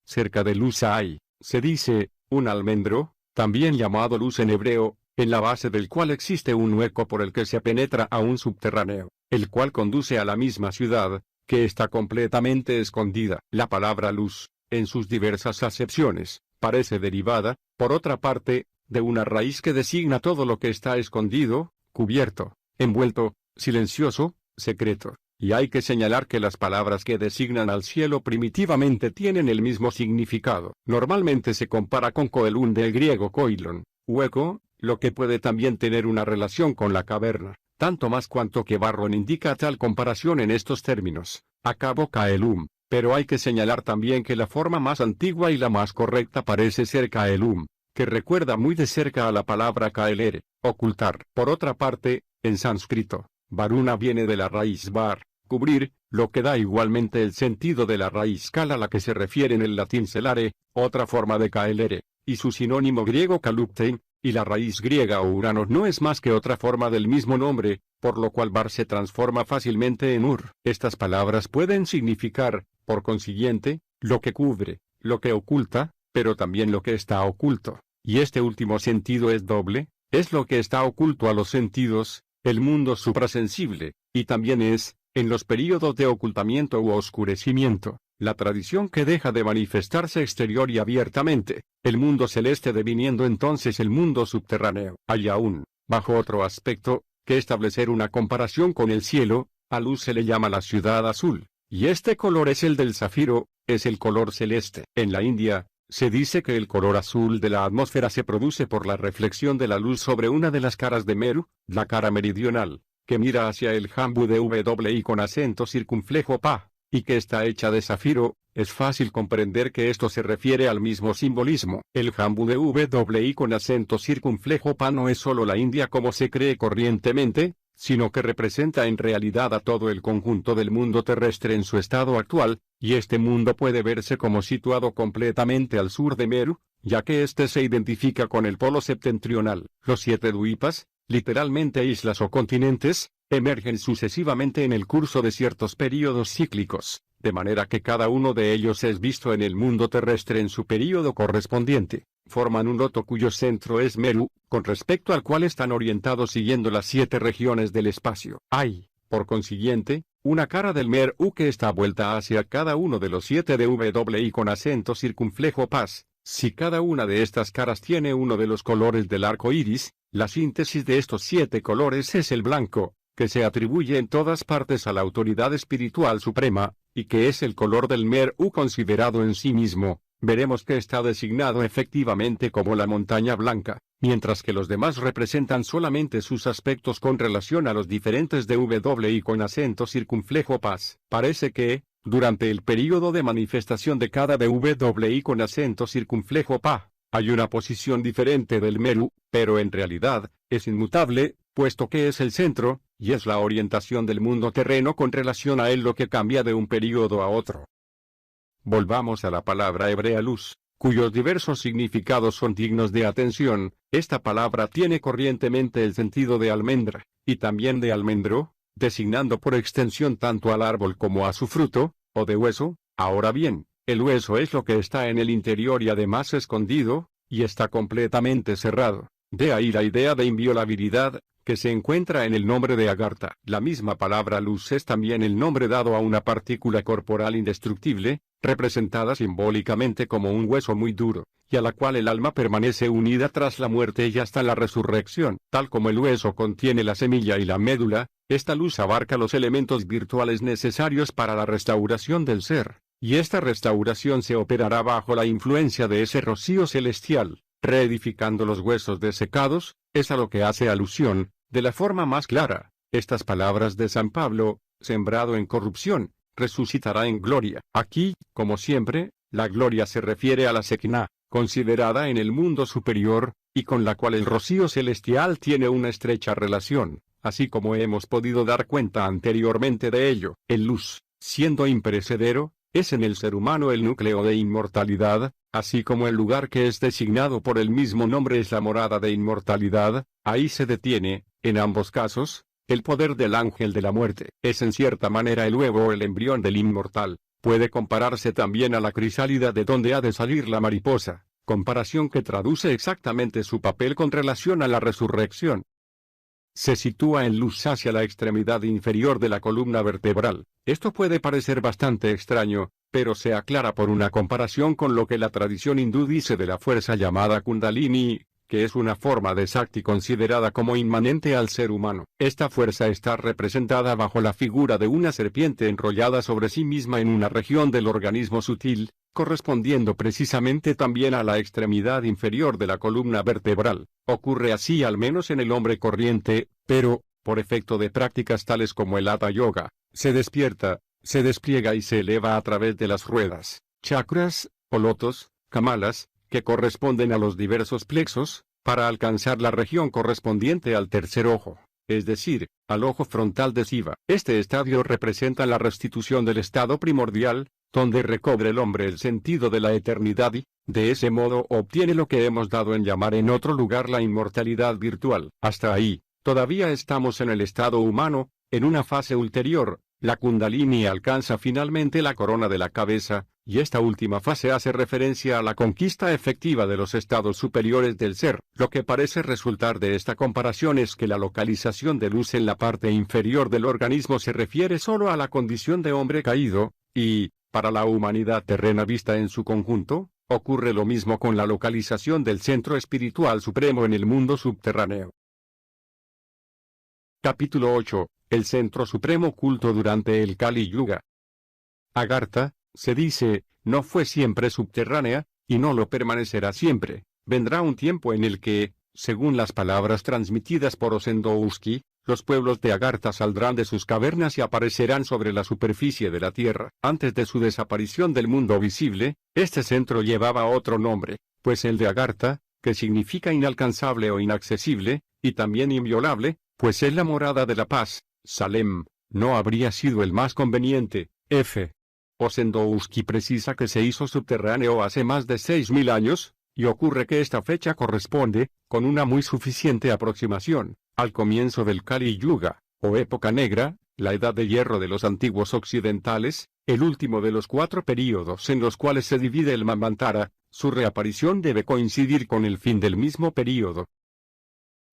Cerca de Luz hay, se dice, un almendro, también llamado luz en hebreo, en la base del cual existe un hueco por el que se penetra a un subterráneo, el cual conduce a la misma ciudad, que está completamente escondida. La palabra luz, en sus diversas acepciones, parece derivada, por otra parte, de una raíz que designa todo lo que está escondido, cubierto, envuelto, silencioso, secreto. Y hay que señalar que las palabras que designan al cielo primitivamente tienen el mismo significado. Normalmente se compara con koelun del griego koilon, hueco, lo que puede también tener una relación con la caverna, tanto más cuanto que Barron indica tal comparación en estos términos. Acabo kaelum, pero hay que señalar también que la forma más antigua y la más correcta parece ser kaelum, que recuerda muy de cerca a la palabra kaelere, ocultar. Por otra parte, en sánscrito, varuna viene de la raíz var, cubrir, lo que da igualmente el sentido de la raíz kal a la que se refiere en el latín celare, otra forma de kaelere, y su sinónimo griego kaluptein, y la raíz griega o uranos no es más que otra forma del mismo nombre, por lo cual var se transforma fácilmente en ur. Estas palabras pueden significar, por consiguiente, lo que cubre, lo que oculta, pero también lo que está oculto, y este último sentido es doble, es lo que está oculto a los sentidos, el mundo suprasensible, y también es, en los períodos de ocultamiento u oscurecimiento, la tradición que deja de manifestarse exterior y abiertamente, el mundo celeste deviniendo entonces el mundo subterráneo. Hay aún, bajo otro aspecto, que establecer una comparación con el cielo. A luz se le llama la ciudad azul, y este color es el del zafiro, es el color celeste. En la India, se dice que el color azul de la atmósfera se produce por la reflexión de la luz sobre una de las caras de Meru, la cara meridional, que mira hacia el Jambu de WI con acento circunflejo pa, y que está hecha de zafiro. Es fácil comprender que esto se refiere al mismo simbolismo. El Jambu de WI con acento circunflejo pa no es solo la India como se cree corrientemente, sino que representa en realidad a todo el conjunto del mundo terrestre en su estado actual, y este mundo puede verse como situado completamente al sur de Meru, ya que éste se identifica con el polo septentrional. Los 7 dvipas, literalmente islas o continentes, emergen sucesivamente en el curso de ciertos períodos cíclicos, de manera que cada uno de ellos es visto en el mundo terrestre en su período correspondiente. forman un loto cuyo centro es Meru, con respecto al cual están orientados siguiendo las 7 regiones del espacio. Hay, por consiguiente, una cara del Meru que está vuelta hacia cada uno de los 7 de WI con acento circunflejo paz. Si cada una de estas caras tiene uno de los colores del arco iris, la síntesis de estos 7 colores es el blanco, que se atribuye en todas partes a la autoridad espiritual suprema, y que es el color del Meru considerado en sí mismo. Veremos que está designado efectivamente como la montaña blanca, mientras que los demás representan solamente sus aspectos con relación a los diferentes DWI con acento circunflejo paz. Parece que, durante el período de manifestación de cada DWI con acento circunflejo pa, hay una posición diferente del Meru, pero en realidad, es inmutable, puesto que es el centro, y es la orientación del mundo terreno con relación a él lo que cambia de un período a otro. Volvamos a la palabra hebrea luz, cuyos diversos significados son dignos de atención. Esta palabra tiene corrientemente el sentido de almendra, y también de almendro, designando por extensión tanto al árbol como a su fruto, o de hueso. Ahora bien, el hueso es lo que está en el interior y además escondido, y está completamente cerrado. De ahí la idea de inviolabilidad, que se encuentra en el nombre de Agartha. La misma palabra luz es también el nombre dado a una partícula corporal indestructible, representada simbólicamente como un hueso muy duro, y a la cual el alma permanece unida tras la muerte y hasta la resurrección. Tal como el hueso contiene la semilla y la médula, esta luz abarca los elementos virtuales necesarios para la restauración del ser, y esta restauración se operará bajo la influencia de ese rocío celestial, reedificando los huesos desecados. Es a lo que hace alusión, de la forma más clara, estas palabras de San Pablo: sembrado en corrupción, resucitará en gloria. Aquí, como siempre, la gloria se refiere a la Shekinah, considerada en el mundo superior, y con la cual el rocío celestial tiene una estrecha relación, así como hemos podido dar cuenta anteriormente de ello. El luz, siendo imperecedero, es en el ser humano el núcleo de inmortalidad, así como el lugar que es designado por el mismo nombre es la morada de inmortalidad. Ahí se detiene, en ambos casos, el poder del ángel de la muerte. Es en cierta manera el huevo o el embrión del inmortal. Puede compararse también a la crisálida de donde ha de salir la mariposa, comparación que traduce exactamente su papel con relación a la resurrección. Se sitúa en luz hacia la extremidad inferior de la columna vertebral. Esto puede parecer bastante extraño, pero se aclara por una comparación con lo que la tradición hindú dice de la fuerza llamada Kundalini, que es una forma de Shakti considerada como inmanente al ser humano. Esta fuerza está representada bajo la figura de una serpiente enrollada sobre sí misma en una región del organismo sutil, correspondiendo precisamente también a la extremidad inferior de la columna vertebral. Ocurre así al menos en el hombre corriente, pero, por efecto de prácticas tales como el Hatha Yoga, se despierta, se despliega y se eleva a través de las ruedas, chakras, o lotos, kamalas, que corresponden a los diversos plexos, para alcanzar la región correspondiente al tercer ojo, es decir, al ojo frontal de Shiva. Este estadio representa la restitución del estado primordial, donde recobra el hombre el sentido de la eternidad y, de ese modo obtiene lo que hemos dado en llamar en otro lugar la inmortalidad virtual. Hasta ahí, todavía estamos en el estado humano. En una fase ulterior, la Kundalini alcanza finalmente la corona de la cabeza, y esta última fase hace referencia a la conquista efectiva de los estados superiores del ser. Lo que parece resultar de esta comparación es que la localización de luz en la parte inferior del organismo se refiere solo a la condición de hombre caído, y, para la humanidad terrena vista en su conjunto, ocurre lo mismo con la localización del centro espiritual supremo en el mundo subterráneo. Capítulo 8. El centro supremo oculto durante el Kali Yuga. Agartha, se dice, no fue siempre subterránea, y no lo permanecerá siempre. Vendrá un tiempo en el que, según las palabras transmitidas por Osendowski, los pueblos de Agartha saldrán de sus cavernas y aparecerán sobre la superficie de la tierra. Antes de su desaparición del mundo visible, este centro llevaba otro nombre, pues el de Agartha, que significa inalcanzable o inaccesible, y también inviolable, pues es la morada de la paz, Salem, no habría sido el más conveniente. F. Osendowski precisa que se hizo subterráneo hace más de 6.000 años, y ocurre que esta fecha corresponde, con una muy suficiente aproximación, al comienzo del Kali Yuga, o época negra, la edad de hierro de los antiguos occidentales, el último de los 4 períodos en los cuales se divide el Manvantara, su reaparición debe coincidir con el fin del mismo período.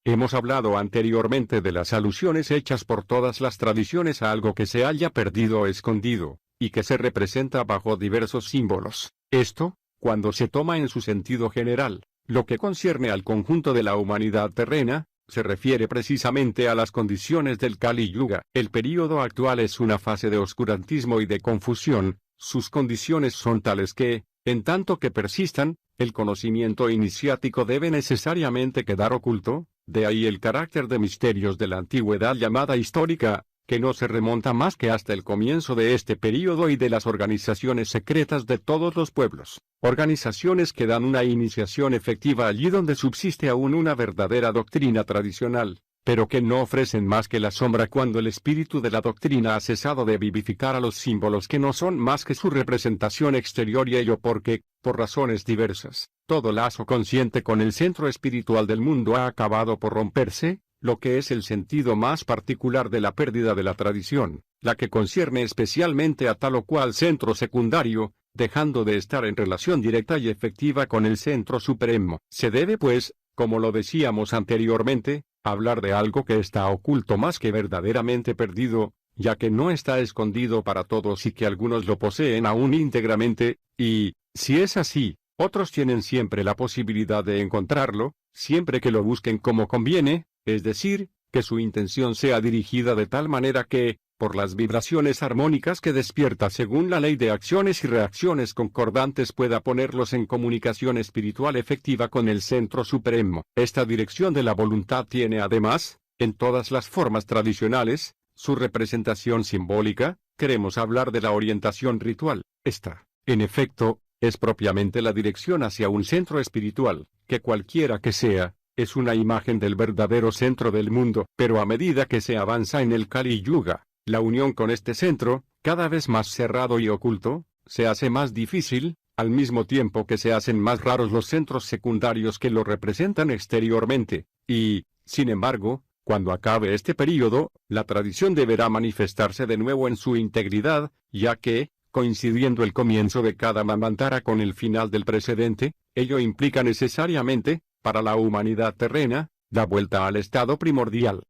Hemos hablado anteriormente de las alusiones hechas por todas las tradiciones a algo que se haya perdido o escondido, y que se representa bajo diversos símbolos. Esto, cuando se toma en su sentido general, lo que concierne al conjunto de la humanidad terrena, se refiere precisamente a las condiciones del Kali Yuga. El período actual es una fase de oscurantismo y de confusión, sus condiciones son tales que, en tanto que persistan, el conocimiento iniciático debe necesariamente quedar oculto, de ahí el carácter de misterios de la antigüedad llamada histórica, que no se remonta más que hasta el comienzo de este período y de las organizaciones secretas de todos los pueblos, organizaciones que dan una iniciación efectiva allí donde subsiste aún una verdadera doctrina tradicional, pero que no ofrecen más que la sombra cuando el espíritu de la doctrina ha cesado de vivificar a los símbolos que no son más que su representación exterior y ello porque, por razones diversas, todo lazo consciente con el centro espiritual del mundo ha acabado por romperse, lo que es el sentido más particular de la pérdida de la tradición, la que concierne especialmente a tal o cual centro secundario, dejando de estar en relación directa y efectiva con el centro supremo. Se debe pues, como lo decíamos anteriormente, hablar de algo que está oculto más que verdaderamente perdido, ya que no está escondido para todos y que algunos lo poseen aún íntegramente, y, si es así, otros tienen siempre la posibilidad de encontrarlo, siempre que lo busquen como conviene, es decir, que su intención sea dirigida de tal manera que, por las vibraciones armónicas que despierta según la ley de acciones y reacciones concordantes pueda ponerlos en comunicación espiritual efectiva con el Centro Supremo. Esta dirección de la voluntad tiene además, en todas las formas tradicionales, su representación simbólica. Queremos hablar de la orientación ritual. Esta, en efecto, es propiamente la dirección hacia un centro espiritual, que cualquiera que sea, es una imagen del verdadero centro del mundo, pero a medida que se avanza en el Kali Yuga, la unión con este centro, cada vez más cerrado y oculto, se hace más difícil, al mismo tiempo que se hacen más raros los centros secundarios que lo representan exteriormente, y, sin embargo, cuando acabe este período, la tradición deberá manifestarse de nuevo en su integridad, ya que, coincidiendo el comienzo de cada Manvantara con el final del precedente, ello implica necesariamente, para la humanidad terrena, la vuelta al estado primordial.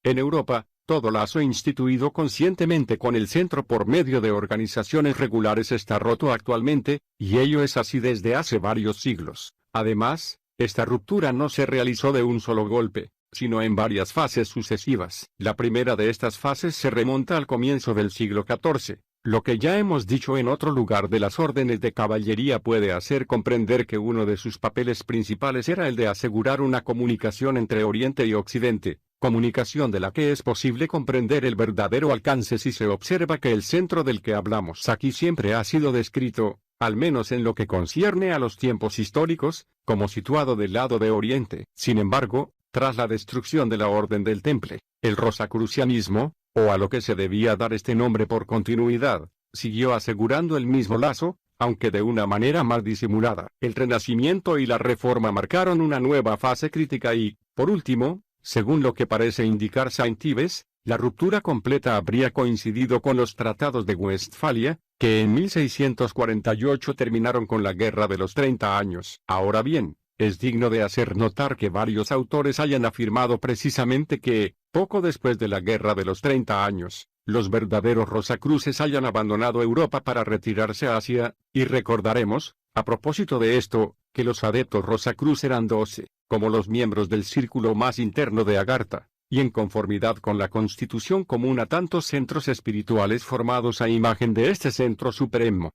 En Europa, todo lazo instituido conscientemente con el centro por medio de organizaciones regulares está roto actualmente, y ello es así desde hace varios siglos. Además, esta ruptura no se realizó de un solo golpe, sino en varias fases sucesivas. La primera de estas fases se remonta al comienzo del siglo XIV. Lo que ya hemos dicho en otro lugar de las órdenes de caballería puede hacer comprender que uno de sus papeles principales era el de asegurar una comunicación entre Oriente y Occidente, comunicación de la que es posible comprender el verdadero alcance si se observa que el centro del que hablamos aquí siempre ha sido descrito, al menos en lo que concierne a los tiempos históricos, como situado del lado de Oriente. Sin embargo, tras la destrucción de la Orden del Temple, el rosacrucianismo, o a lo que se debía dar este nombre por continuidad, siguió asegurando el mismo lazo, aunque de una manera más disimulada. El Renacimiento y la Reforma marcaron una nueva fase crítica y, por último, según lo que parece indicar Saint-Yves, la ruptura completa habría coincidido con los tratados de Westfalia, que en 1648 terminaron con la Guerra de los 30 años. Ahora bien, es digno de hacer notar que varios autores hayan afirmado precisamente que, poco después de la Guerra de los 30 años, los verdaderos Rosacruces hayan abandonado Europa para retirarse a Asia, y recordaremos, a propósito de esto, que los adeptos Rosacruz eran 12, como los miembros del círculo más interno de Agartha, y en conformidad con la constitución común a tantos centros espirituales formados a imagen de este centro supremo.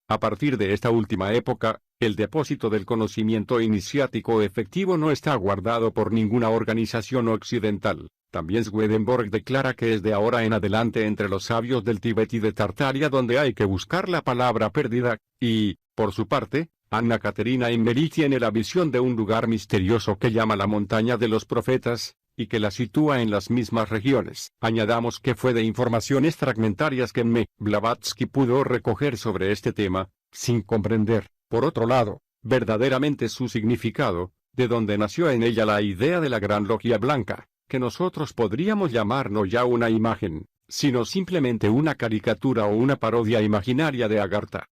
A partir de esta última época, el depósito del conocimiento iniciático efectivo no está guardado por ninguna organización occidental. También Swedenborg declara que es de ahora en adelante entre los sabios del Tíbet y de Tartaria donde hay que buscar la palabra perdida, y, por su parte, Anna Caterina Emery tiene la visión de un lugar misterioso que llama la montaña de los profetas, y que la sitúa en las mismas regiones. Añadamos que fue de informaciones fragmentarias que Blavatsky pudo recoger sobre este tema, sin comprender, por otro lado, verdaderamente su significado, de donde nació en ella la idea de la Gran Logia Blanca, que nosotros podríamos llamar no ya una imagen, sino simplemente una caricatura o una parodia imaginaria de Agartha.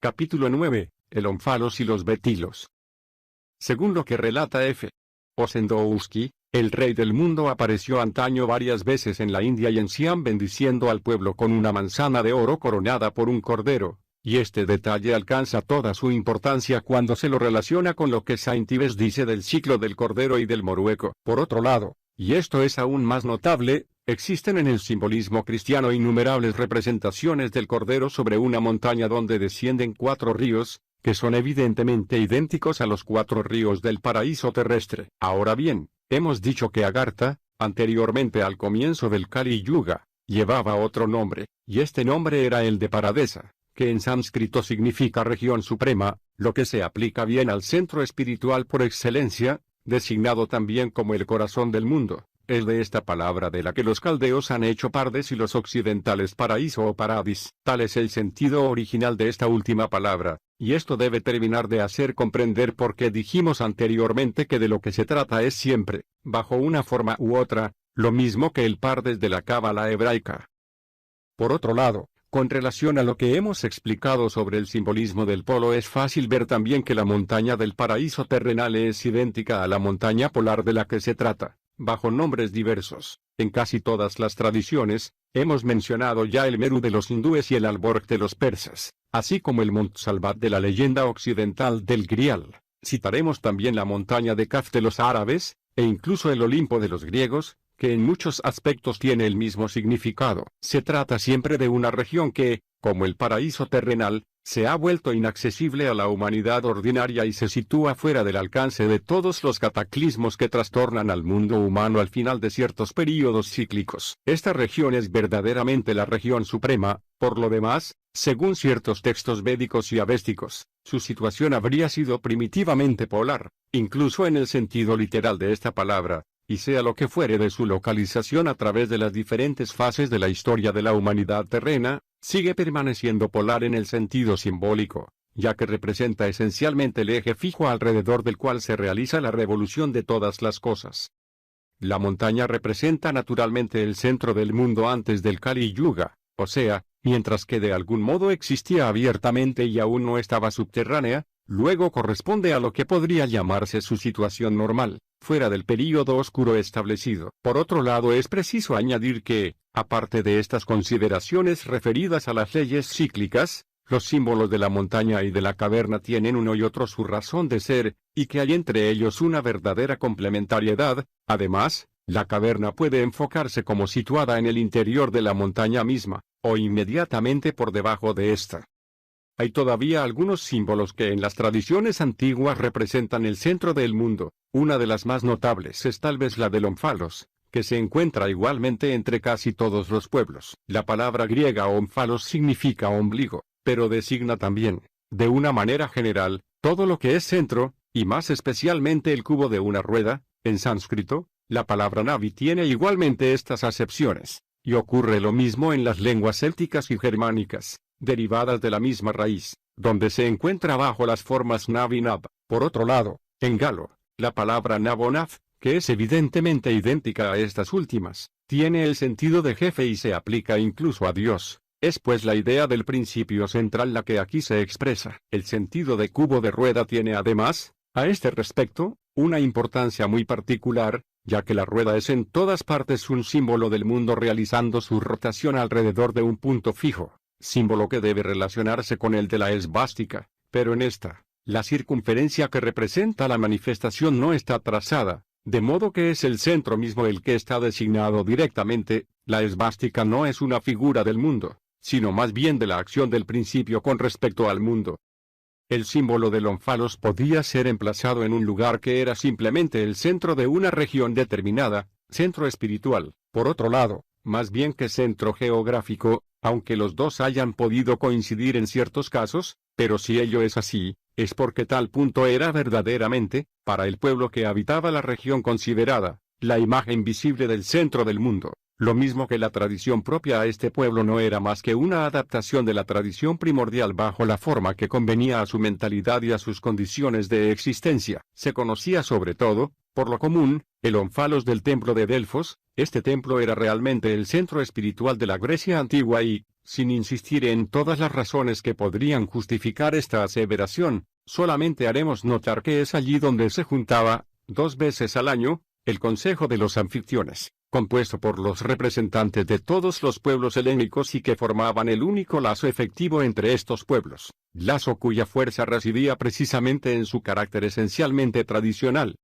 Capítulo 9. El ónfalos y los betilos. Según lo que relata F. Ossendowski, el rey del mundo apareció antaño varias veces en la India y en Siam bendiciendo al pueblo con una manzana de oro coronada por un cordero, y este detalle alcanza toda su importancia cuando se lo relaciona con lo que Saint Ives dice del ciclo del cordero y del morueco. Por otro lado, y esto es aún más notable, existen en el simbolismo cristiano innumerables representaciones del cordero sobre una montaña donde descienden 4 ríos, que son evidentemente idénticos a los 4 ríos del paraíso terrestre. Ahora bien, hemos dicho que Agartha, anteriormente al comienzo del Kali Yuga, llevaba otro nombre, y este nombre era el de Paradesa, que en sánscrito significa región suprema, lo que se aplica bien al centro espiritual por excelencia, designado también como el corazón del mundo. Es de esta palabra de la que los caldeos han hecho Pardes y los occidentales paraíso o paradis. Tal es el sentido original de esta última palabra, y esto debe terminar de hacer comprender por qué dijimos anteriormente que de lo que se trata es siempre, bajo una forma u otra, lo mismo que el Pardes de la cábala hebraica. Por otro lado, con relación a lo que hemos explicado sobre el simbolismo del polo, es fácil ver también que la montaña del paraíso terrenal es idéntica a la montaña polar de la que se trata, bajo nombres diversos. En casi todas las tradiciones, hemos mencionado ya el Meru de los hindúes y el Alborg de los persas, así como el Mont Salvat de la leyenda occidental del Grial. Citaremos también la montaña de Kaf de los árabes, e incluso el Olimpo de los griegos, que en muchos aspectos tiene el mismo significado. Se trata siempre de una región que, como el paraíso terrenal, se ha vuelto inaccesible a la humanidad ordinaria y se sitúa fuera del alcance de todos los cataclismos que trastornan al mundo humano al final de ciertos períodos cíclicos. Esta región es verdaderamente la región suprema. Por lo demás, según ciertos textos védicos y avésticos, su situación habría sido primitivamente polar, incluso en el sentido literal de esta palabra, y sea lo que fuere de su localización a través de las diferentes fases de la historia de la humanidad terrena, sigue permaneciendo polar en el sentido simbólico, ya que representa esencialmente el eje fijo alrededor del cual se realiza la revolución de todas las cosas. La montaña representa naturalmente el centro del mundo antes del Kali Yuga, o sea, mientras que de algún modo existía abiertamente y aún no estaba subterránea, luego corresponde a lo que podría llamarse su situación normal, fuera del período oscuro establecido. Por otro lado, es preciso añadir que, aparte de estas consideraciones referidas a las leyes cíclicas, los símbolos de la montaña y de la caverna tienen uno y otro su razón de ser, y que hay entre ellos una verdadera complementariedad. Además, la caverna puede enfocarse como situada en el interior de la montaña misma, o inmediatamente por debajo de esta. Hay todavía algunos símbolos que en las tradiciones antiguas representan el centro del mundo. Una de las más notables es tal vez la del ónfalos, que se encuentra igualmente entre casi todos los pueblos. La palabra griega ónfalos significa ombligo, pero designa también, de una manera general, todo lo que es centro, y más especialmente el cubo de una rueda. En sánscrito, la palabra navi tiene igualmente estas acepciones, y ocurre lo mismo en las lenguas célticas y germánicas, derivadas de la misma raíz, donde se encuentra bajo las formas nav y nab. Por otro lado, en galo, la palabra nab o nav, que es evidentemente idéntica a estas últimas, tiene el sentido de jefe y se aplica incluso a Dios. Es pues la idea del principio central la que aquí se expresa. El sentido de cubo de rueda tiene además, a este respecto, una importancia muy particular, ya que la rueda es en todas partes un símbolo del mundo realizando su rotación alrededor de un punto fijo, símbolo que debe relacionarse con el de la esvástica, pero en esta, la circunferencia que representa la manifestación no está trazada, de modo que es el centro mismo el que está designado directamente. La esvástica no es una figura del mundo, sino más bien de la acción del principio con respecto al mundo. El símbolo del ónfalos podía ser emplazado en un lugar que era simplemente el centro de una región determinada, centro espiritual. Por otro lado, más bien que centro geográfico, aunque los dos hayan podido coincidir en ciertos casos, pero si ello es así, es porque tal punto era verdaderamente, para el pueblo que habitaba la región considerada, la imagen visible del centro del mundo. Lo mismo que la tradición propia a este pueblo no era más que una adaptación de la tradición primordial bajo la forma que convenía a su mentalidad y a sus condiciones de existencia. Se conocía sobre todo, por lo común, El ónfalos del templo de Delfos. Este templo era realmente el centro espiritual de la Grecia antigua y, sin insistir en todas las razones que podrían justificar esta aseveración, solamente haremos notar que es allí donde se juntaba, 2 veces al año, el Consejo de los Anfitriones, compuesto por los representantes de todos los pueblos helénicos y que formaban el único lazo efectivo entre estos pueblos, lazo cuya fuerza residía precisamente en su carácter esencialmente tradicional.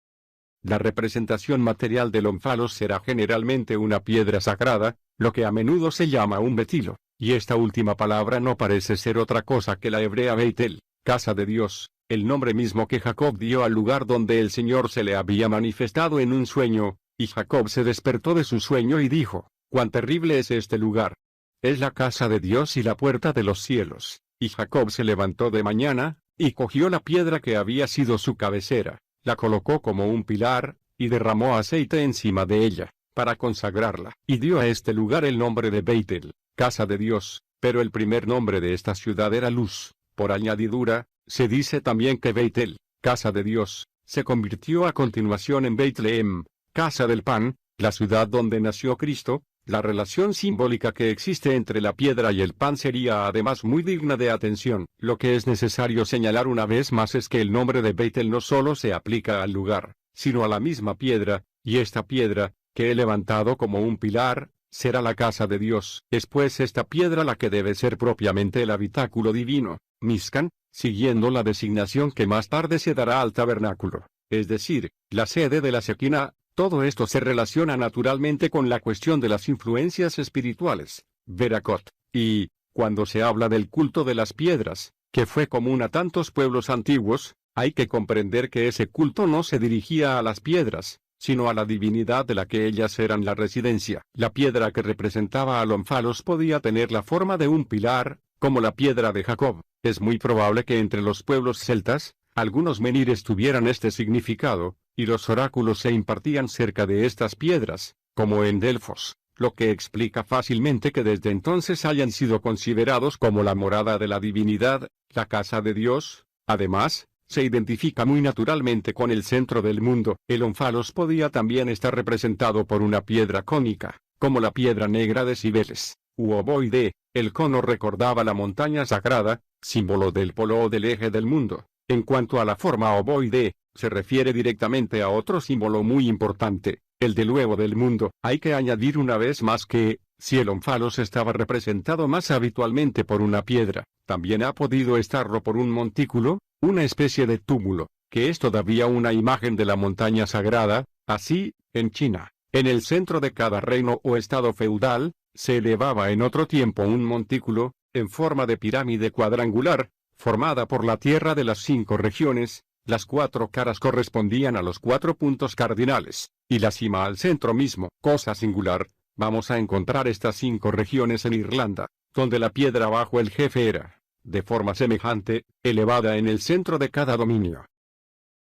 La representación material del ónfalos será generalmente una piedra sagrada, lo que a menudo se llama un betilo, y esta última palabra no parece ser otra cosa que la hebrea Beitel, casa de Dios, el nombre mismo que Jacob dio al lugar donde el Señor se le había manifestado en un sueño, y Jacob se despertó de su sueño y dijo, «¡Cuán terrible es este lugar! Es la casa de Dios y la puerta de los cielos». Y Jacob se levantó de mañana, y cogió la piedra que había sido su cabecera, la colocó como un pilar, y derramó aceite encima de ella, para consagrarla, y dio a este lugar el nombre de Beitel, casa de Dios, pero el primer nombre de esta ciudad era Luz. Por añadidura, se dice también que Beitel, casa de Dios, se convirtió a continuación en Beitlehem, casa del pan, la ciudad donde nació Cristo. La relación simbólica que existe entre la piedra y el pan sería además muy digna de atención. Lo que es necesario señalar una vez más es que el nombre de Beitel no solo se aplica al lugar, sino a la misma piedra, y esta piedra, que he levantado como un pilar, será la casa de Dios. Es pues esta piedra la que debe ser propiamente el habitáculo divino, Mishkan, siguiendo la designación que más tarde se dará al tabernáculo, es decir, la sede de la Shekinah. Todo esto se relaciona naturalmente con la cuestión de las influencias espirituales, Verakot, y, cuando se habla del culto de las piedras, que fue común a tantos pueblos antiguos, hay que comprender que ese culto no se dirigía a las piedras, sino a la divinidad de la que ellas eran la residencia. La piedra que representaba al ónfalos podía tener la forma de un pilar, como la piedra de Jacob. Es muy probable que entre los pueblos celtas, algunos menires tuvieran este significado, y los oráculos se impartían cerca de estas piedras, como en Delfos, lo que explica fácilmente que desde entonces hayan sido considerados como la morada de la divinidad, la casa de Dios. Además, se identifica muy naturalmente con el centro del mundo. El ónfalos podía también estar representado por una piedra cónica, como la piedra negra de Cibeles, u ovoide. El cono recordaba la montaña sagrada, símbolo del polo o del eje del mundo. En cuanto a la forma ovoide, se refiere directamente a otro símbolo muy importante, el del huevo del mundo. Hay que añadir una vez más que, si el ónfalos estaba representado más habitualmente por una piedra, también ha podido estarlo por un montículo, una especie de túmulo, que es todavía una imagen de la montaña sagrada. Así, en China, en el centro de cada reino o estado feudal, se elevaba en otro tiempo un montículo, en forma de pirámide cuadrangular, formada por la tierra de las 5 regiones. Las 4 caras correspondían a los 4 puntos cardinales, y la cima al centro mismo. Cosa singular, vamos a encontrar estas 5 regiones en Irlanda, donde la piedra bajo el jefe era, de forma semejante, elevada en el centro de cada dominio.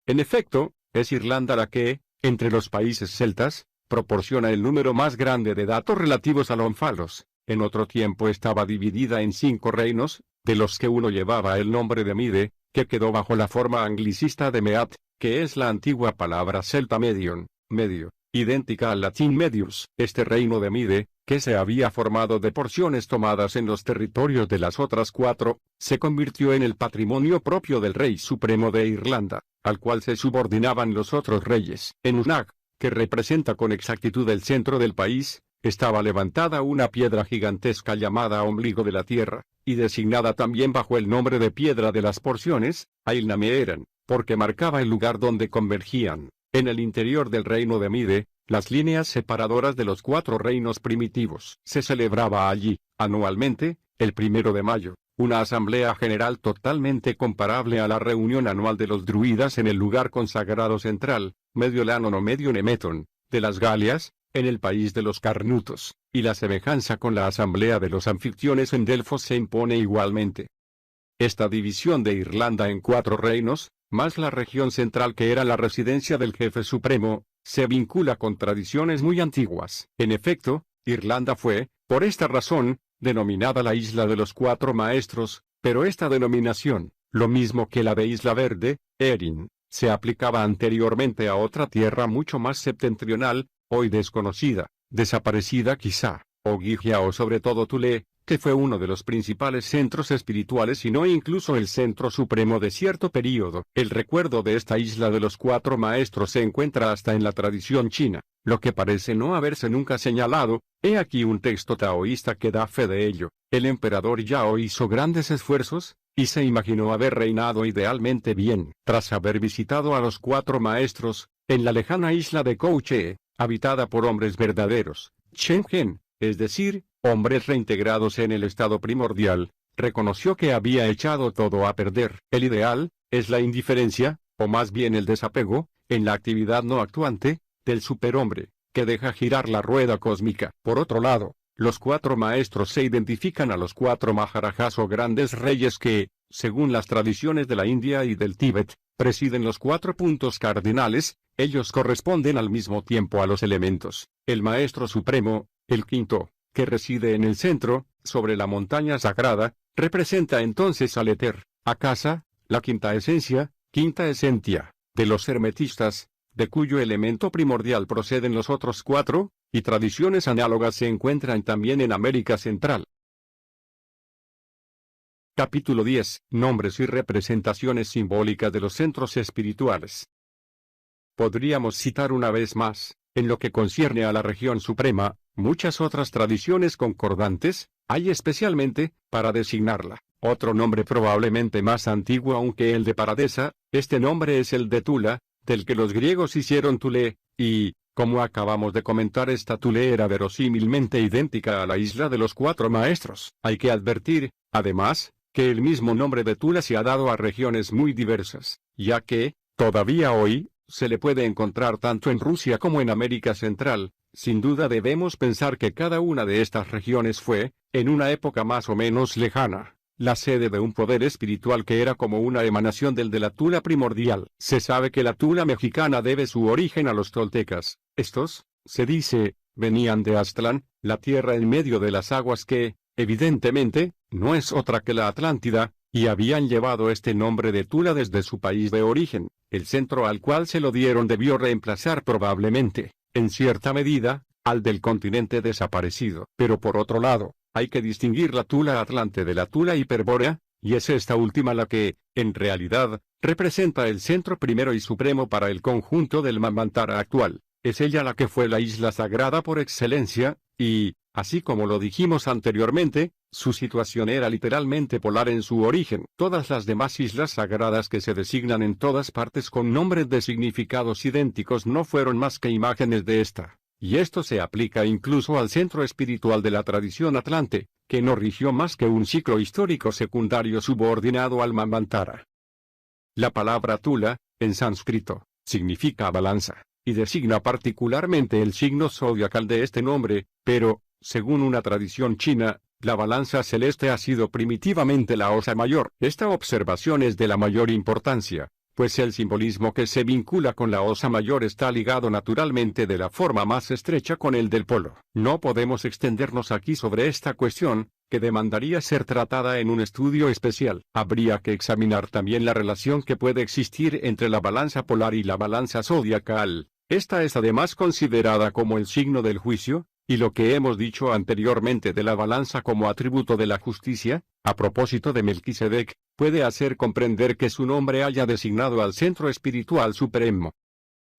En efecto, es Irlanda la que, entre los países celtas, proporciona el número más grande de datos relativos al ónfalos. En otro tiempo estaba dividida en 5 reinos, de los que uno llevaba el nombre de Mide, que quedó bajo la forma anglicista de Meat, que es la antigua palabra celta medion, medio, idéntica al latín medius. Este reino de Mide, que se había formado de porciones tomadas en los territorios de las otras 4, se convirtió en el patrimonio propio del rey supremo de Irlanda, al cual se subordinaban los otros reyes. En Unag, que representa con exactitud el centro del país, estaba levantada una piedra gigantesca llamada ombligo de la tierra, y designada también bajo el nombre de piedra de las porciones, Ailnameeran, porque marcaba el lugar donde convergían, en el interior del reino de Mide, las líneas separadoras de los 4 reinos primitivos. Se celebraba allí, anualmente, el 1 de mayo, una asamblea general totalmente comparable a la reunión anual de los druidas en el lugar consagrado central, Mediolanum o Medionemeton, de las Galias, en el país de los Carnutos, y la semejanza con la asamblea de los anfitriones en Delfos se impone igualmente. Esta división de Irlanda en 4 reinos, más la región central que era la residencia del jefe supremo, se vincula con tradiciones muy antiguas. En efecto, Irlanda fue, por esta razón, denominada la Isla de los 4 Maestros, pero esta denominación, lo mismo que la de Isla Verde, Erin, se aplicaba anteriormente a otra tierra mucho más septentrional, hoy desconocida, desaparecida quizá, o Gigia o sobre todo Thule, que fue uno de los principales centros espirituales y no incluso el centro supremo de cierto período. El recuerdo de esta isla de los cuatro maestros se encuentra hasta en la tradición china, lo que parece no haberse nunca señalado. He aquí un texto taoísta que da fe de ello. El emperador Yao hizo grandes esfuerzos, y se imaginó haber reinado idealmente bien. Tras haber visitado a los cuatro maestros, en la lejana isla de Kouche, habitada por hombres verdaderos, Shenzhen, es decir, hombres reintegrados en el estado primordial, reconoció que había echado todo a perder. El ideal, es la indiferencia, o más bien el desapego, en la actividad no actuante, del superhombre, que deja girar la rueda cósmica. Por otro lado, los cuatro maestros se identifican a los cuatro maharajas o grandes reyes que, según las tradiciones de la India y del Tíbet, presiden los cuatro puntos cardinales. Ellos corresponden al mismo tiempo a los elementos. El maestro supremo, el quinto, que reside en el centro, sobre la montaña sagrada, representa entonces al éter, Akasa, la quinta esencia, de los hermetistas, de cuyo elemento primordial proceden los otros cuatro, y tradiciones análogas se encuentran también en América Central. Capítulo 10. Nombres y representaciones simbólicas de los centros espirituales. Podríamos citar una vez más, en lo que concierne a la región suprema, muchas otras tradiciones concordantes, hay especialmente, para designarla. Otro nombre probablemente más antiguo aunque el de Paradesa, este nombre es el de Tula, del que los griegos hicieron Thule, y, como acabamos de comentar, esta Thule era verosímilmente idéntica a la isla de los cuatro maestros. Hay que advertir, además, que el mismo nombre de Tula se ha dado a regiones muy diversas, ya que, todavía hoy, se le puede encontrar tanto en Rusia como en América Central. Sin duda debemos pensar que cada una de estas regiones fue, en una época más o menos lejana, la sede de un poder espiritual que era como una emanación del de la Tula primordial. Se sabe que la Tula mexicana debe su origen a los toltecas. Estos, se dice, venían de Aztlán, la tierra en medio de las aguas que, evidentemente, no es otra que la Atlántida, y habían llevado este nombre de Tula desde su país de origen. El centro al cual se lo dieron debió reemplazar probablemente, en cierta medida, al del continente desaparecido. Pero por otro lado, hay que distinguir la Tula Atlante de la Tula Hiperbórea, y es esta última la que, en realidad, representa el centro primero y supremo para el conjunto del Manvantara actual. Es ella la que fue la isla sagrada por excelencia, y, así como lo dijimos anteriormente, su situación era literalmente polar en su origen. Todas las demás islas sagradas que se designan en todas partes con nombres de significados idénticos no fueron más que imágenes de esta. Y esto se aplica incluso al centro espiritual de la tradición atlante, que no rigió más que un ciclo histórico secundario subordinado al Manvantara. La palabra Tula, en sánscrito, significa balanza, y designa particularmente el signo zodiacal de este nombre, pero, según una tradición china, la balanza celeste ha sido primitivamente la osa mayor. Esta observación es de la mayor importancia, pues el simbolismo que se vincula con la osa mayor está ligado naturalmente de la forma más estrecha con el del polo. No podemos extendernos aquí sobre esta cuestión, que demandaría ser tratada en un estudio especial. Habría que examinar también la relación que puede existir entre la balanza polar y la balanza zodiacal. Esta es además considerada como el signo del juicio, y lo que hemos dicho anteriormente de la balanza como atributo de la justicia, a propósito de Melquisedec, puede hacer comprender que su nombre haya designado al centro espiritual supremo.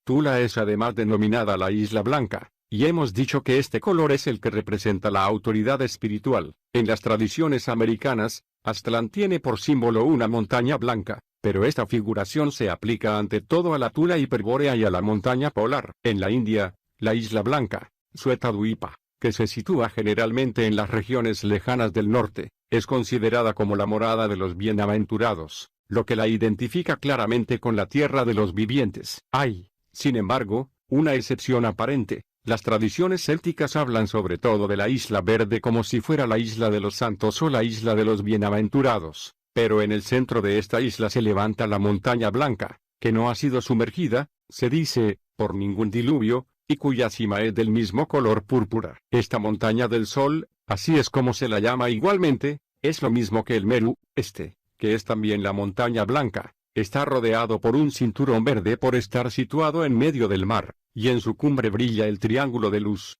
Tula es además denominada la Isla Blanca, y hemos dicho que este color es el que representa la autoridad espiritual. En las tradiciones americanas, Aztlán tiene por símbolo una montaña blanca, pero esta figuración se aplica ante todo a la Tula hiperbórea y a la montaña polar. En la India, la Isla Blanca, Suetadwipa, que se sitúa generalmente en las regiones lejanas del norte, es considerada como la morada de los bienaventurados, lo que la identifica claramente con la tierra de los vivientes. Hay, sin embargo, una excepción aparente. Las tradiciones célticas hablan sobre todo de la Isla Verde como si fuera la isla de los santos o la isla de los bienaventurados, pero en el centro de esta isla se levanta la montaña blanca, que no ha sido sumergida, se dice, por ningún diluvio, y cuya cima es del mismo color púrpura. Esta montaña del sol, así es como se la llama igualmente, es lo mismo que el Meru, que es también la montaña blanca, está rodeado por un cinturón verde por estar situado en medio del mar, y en su cumbre brilla el triángulo de luz.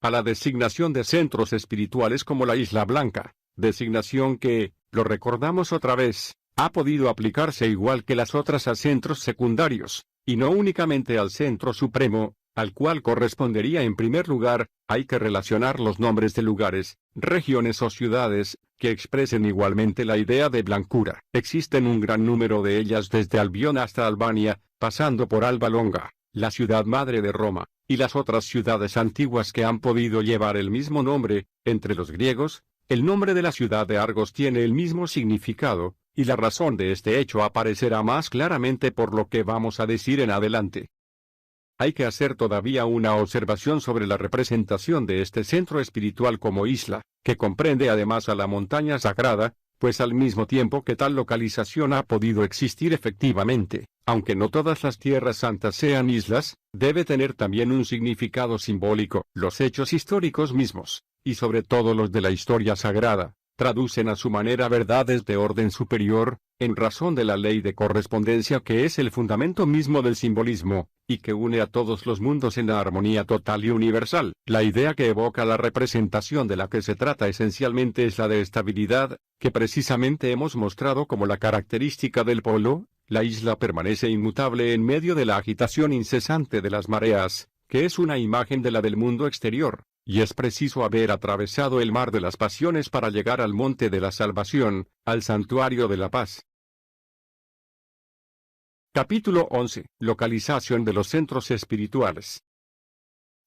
A la designación de centros espirituales como la Isla Blanca, designación que, lo recordamos otra vez, ha podido aplicarse igual que las otras a centros secundarios, y no únicamente al centro supremo, al cual correspondería en primer lugar. Hay que relacionar los nombres de lugares, regiones o ciudades, que expresen igualmente la idea de blancura. Existen un gran número de ellas desde Albión hasta Albania, pasando por Alba Longa, la ciudad madre de Roma, y las otras ciudades antiguas que han podido llevar el mismo nombre. Entre los griegos, el nombre de la ciudad de Argos tiene el mismo significado, y la razón de este hecho aparecerá más claramente por lo que vamos a decir en adelante. Hay que hacer todavía una observación sobre la representación de este centro espiritual como isla, que comprende además a la montaña sagrada, pues al mismo tiempo que tal localización ha podido existir efectivamente, aunque no todas las tierras santas sean islas, debe tener también un significado simbólico. Los hechos históricos mismos, y sobre todo los de la historia sagrada, traducen a su manera verdades de orden superior, en razón de la ley de correspondencia que es el fundamento mismo del simbolismo, y que une a todos los mundos en la armonía total y universal. La idea que evoca la representación de la que se trata esencialmente es la de estabilidad, que precisamente hemos mostrado como la característica del polo. La isla permanece inmutable en medio de la agitación incesante de las mareas, que es una imagen de la del mundo exterior, y es preciso haber atravesado el mar de las pasiones para llegar al monte de la salvación, al santuario de la paz. Capítulo 11. Localización de los centros espirituales.